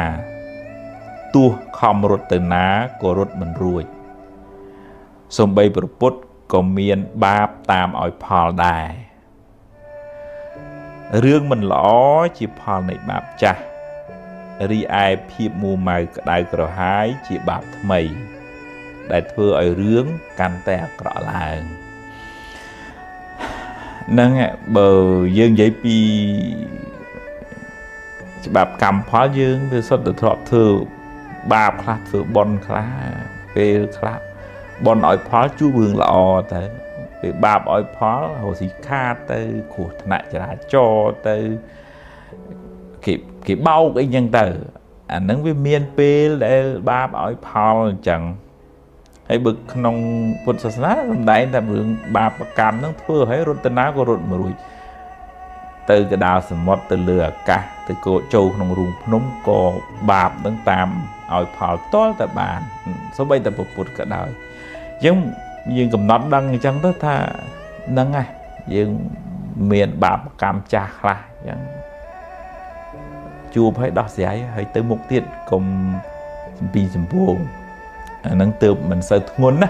ตัวคอมรถเตน้าก็รถมันรวยสมบัยประพุทธก็เมียนบาปตามอ่อยพอลได้เรื่องมันล้อจีพอลในบาปจ้ะรีไอพีบมูมาได้กระหายจีบาปทำไมได้เพื่อไอเรื่องการแต่กระลางนั่งเบอร์ยื่นใหญ่ปีจีบาปกรรมพอยื่นเป็นสดแต่ทอบเธอบาปคลาดฝือบอลคลาเปคลาบอลอ่อยพอจูเบืองละอแต่เปบาปอ่อยพอโหสีคาเตอขูดหนักจะจอเตอcái bao cái nhân từ nâng với miền pê để ba bảo phò chẳng hay bực nông quân sát nát đại ta vượng ba cam nó thưa hay rốt tên áo của rốt mà rồi từ cái đào sầm mót từ lửa cả từ cổ châu nông rùng nông cò bạp đang tam ỏi phò to tại bàn số bây ta bột cả đời giống như cầm nót đăng chẳng tất tha nâng ai nhưng miền bạp cam cha là chẳng chùa phải đọc giải hay tới một tiết cùng bị sầm buồn nâng từ mình sợ ngôn á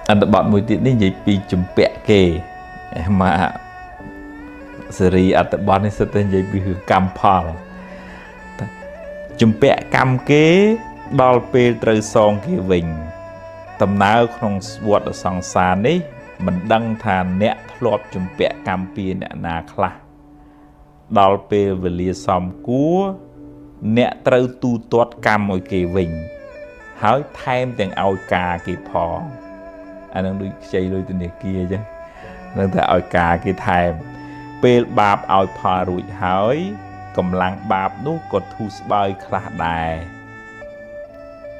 anh đã bọn mùi tiết đến vậy bị chùm bẹ kề mà seri anh đã bọn này sẽ tên vậy bị hư cam phò chùm bẹ cam kế đo pê trời song kia vinh tầm nào không vọt ở song sàn ấy mình đăng thàn nẹ lọt chùm bẹ cam pê nẹ nà khla đo pê về lia xóm cua nẹ trâu tu tốt cam ở kề vinh hỏi thêm tiền ao cà kì phò anh đang đi chơi đôi tên kia chứ nên ta ao cà kì thêm pê bạp ao phò rồi hỏi cầm lăng bạp nó có thu bay khla đài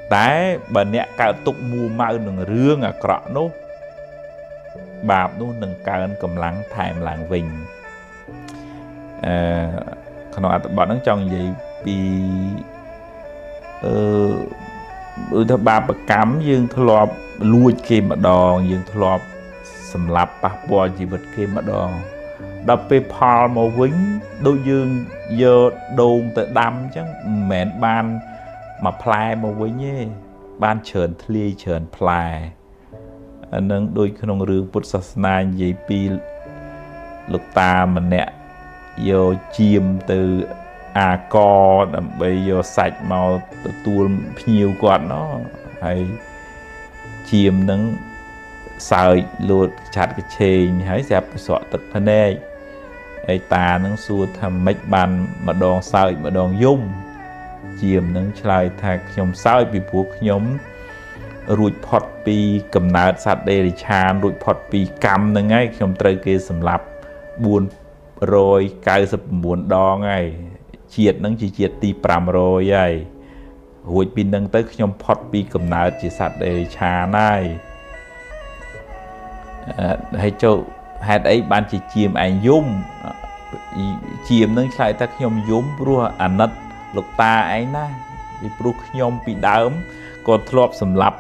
แต่บันเนี่ยการตุกมูมาหนึ่งเรื่องอะกระโนบาปนู้นหนึ่งการกำลังถ่ายหลังวิ่งขณะบาปนั่งจองใหญ่ปีถ้าบาปประกำยังทลอบลุยเกมมาดองยังทลอบสำหรับปะปอยจีบเกมมาดองดับไปพอมาวิ่งโดยยังเยอะโดนแต่ดำจังแม่นบานmà plai mà với nhé ban chờn thli chờn plai nâng đôi khi nông rương Phật sát na gì pi lục ta mình nè vô chìm từ co đầm bây vô sạch màu tuôn nhiều quạt nó hay chìm nắng sợi lụt chặt cái chênh hãy dẹp sọ tật thân đây ai ta nắng xua thầm mấy bàn mà đòn sợi mà đòn dung chìm nắng chơi thạc nhóm sợi bị buộc nhóm rụi phọt pi cầm nát sạt đây thì chàm rụi phọt pi cầm nâng ngay nhóm trời kia sầm lạp buồn rồi cài sập buồn đo ngay chiết nâng chỉ chiết ti pram rồi vậy hồi pin nâng tới nhóm phọt pi cầm nát chỉ sạt đây chà này hay cho hạt ấy ban chỉ chìm ảnh dung chìm nâng lại ta nhóm dung rùa ảnh nất lục ta ấy na vì bố nhóm bị đớm còn thọp sầm lạp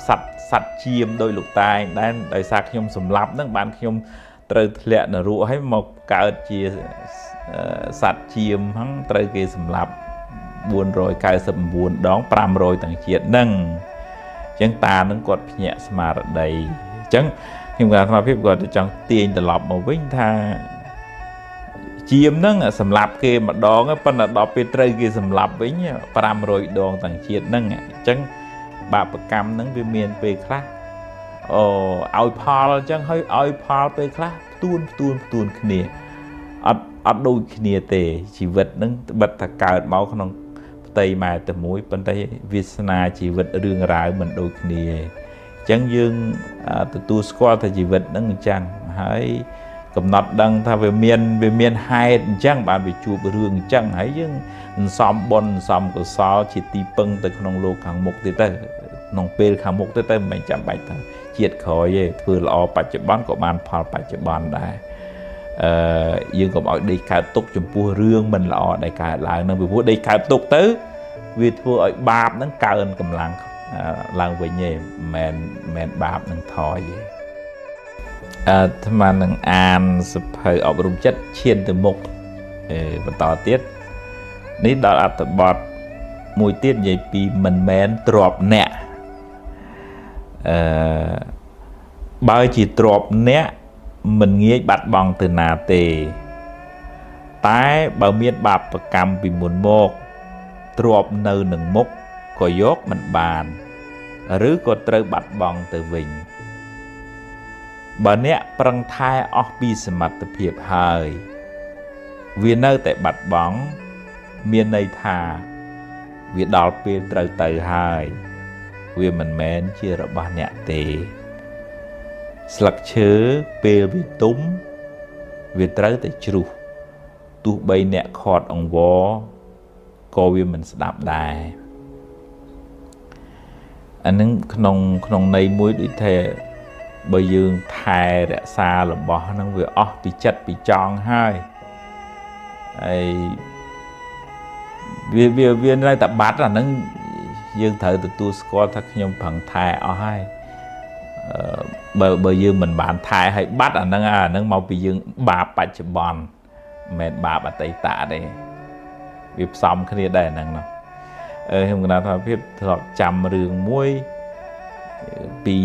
sạch chìm đôi lục ta ấy đang đời xa nhóm sầm lạp nâng ban nhóm trời lẹ nở rùa hay một cả chia sạch chìm hắn trời kia sầm lạp buồn rồi cài sầm buồn đón pram rồi tầng chuyện nâng chẳng ta nâng cột nhẹ mà đầy chẳng nhưng mà tham phép gọi trong tiền từ lọp một vinh tha chìm nâng sầm lạp kia mà đón á phân là đọc về trời kia sầm lạp với nhá pram rồi đón tầng chuyện nâng chẳng bà bậc cam nâng về miền về khác ao Paul chẳng hơi ao Paul về khác tuôn kia ở đôi kia tệ chỉ vật nâng bật thà cào máu không tây mà từ mũi bên tây Việt Nam chỉ vật đường rải mình đôi kia chẳng dương từ tu squat thì chỉ vật nâng chẳng hãy cầm nọt đăng tha về miền hai chẳng bạn bị chụp đường chẳng hãy dương xóm bon xóm của sao chỉ ti pưng từក្នុងលោកខាងមុខទៀតទៅក្នុងពេលខាងមុខទៅមិនចាំបាច់ថាជាតិក្រោយទេធ្វើល្អបច្ចុប្បន្នក៏បានផលបច្ចុប្បន្នដែរយើងកុំឲ្យដេកកើតទុកចំពោះរឿងមិនល្អដែលកើតឡើងនឹងពីព្រោះដេកកើតទុកទៅវាធ្វើឲ្យបាបហ្នឹងកើនកម្លាំងឡើងវិញទេមិនបាបនឹងថយទេអាត្មានឹងអានសភៅអប់រំចិត្តឈានទៅមុខបន្តទៀតនេះដល់អត្ថបទមួយទៀតនិយាយពីមិនមែនទ្របអ្នកបើជាទ្របអ្នកមិនងាយបាត់បង់ទៅណាទេតែបើមានបាបកម្មពីមុនមកទ្របនៅនឹងមុខក៏យកមិនបានឬក៏ត្រូវបាត់បង់ទៅវិញបើអ្នកប្រឹងថែអស់ពីសមត្ថភាពហើយវានៅតែបាត់បង់មានន័យថាវាដល់ពេលត្រូវទៅហើយវាមិនមែនជារបស់អ្នកទេស្លឹកឈើពេលវាទុំវាត្រូវតែជ្រុះទោះបីអ្នកខាត់អង្វរក៏វាមិនស្ដាប់ដែរអានឹងក្នុងន័យមួយដូចថាបើយើងថែរក្សារបស់ហ្នឹងវាអស់ពីចិត្តពីចង់ហើយហើយវានៅតែបាត់អាហ្នឹងយើងត្រូវទទួលស្គាល់ថាខ្ញុំប្រឹងថែអស់ហើយបើយើងមិនបានថែឲ្យបាត់អាហ្នឹងមកពីយើងបាបបច្ចុប្បន្នមិនមែនបាបអតីតទេវាផ្សំគ្នាដែរហ្នឹងនោះខ្ញុំគណនាថាភាពធ្លាប់ចាំរឿងមួយពី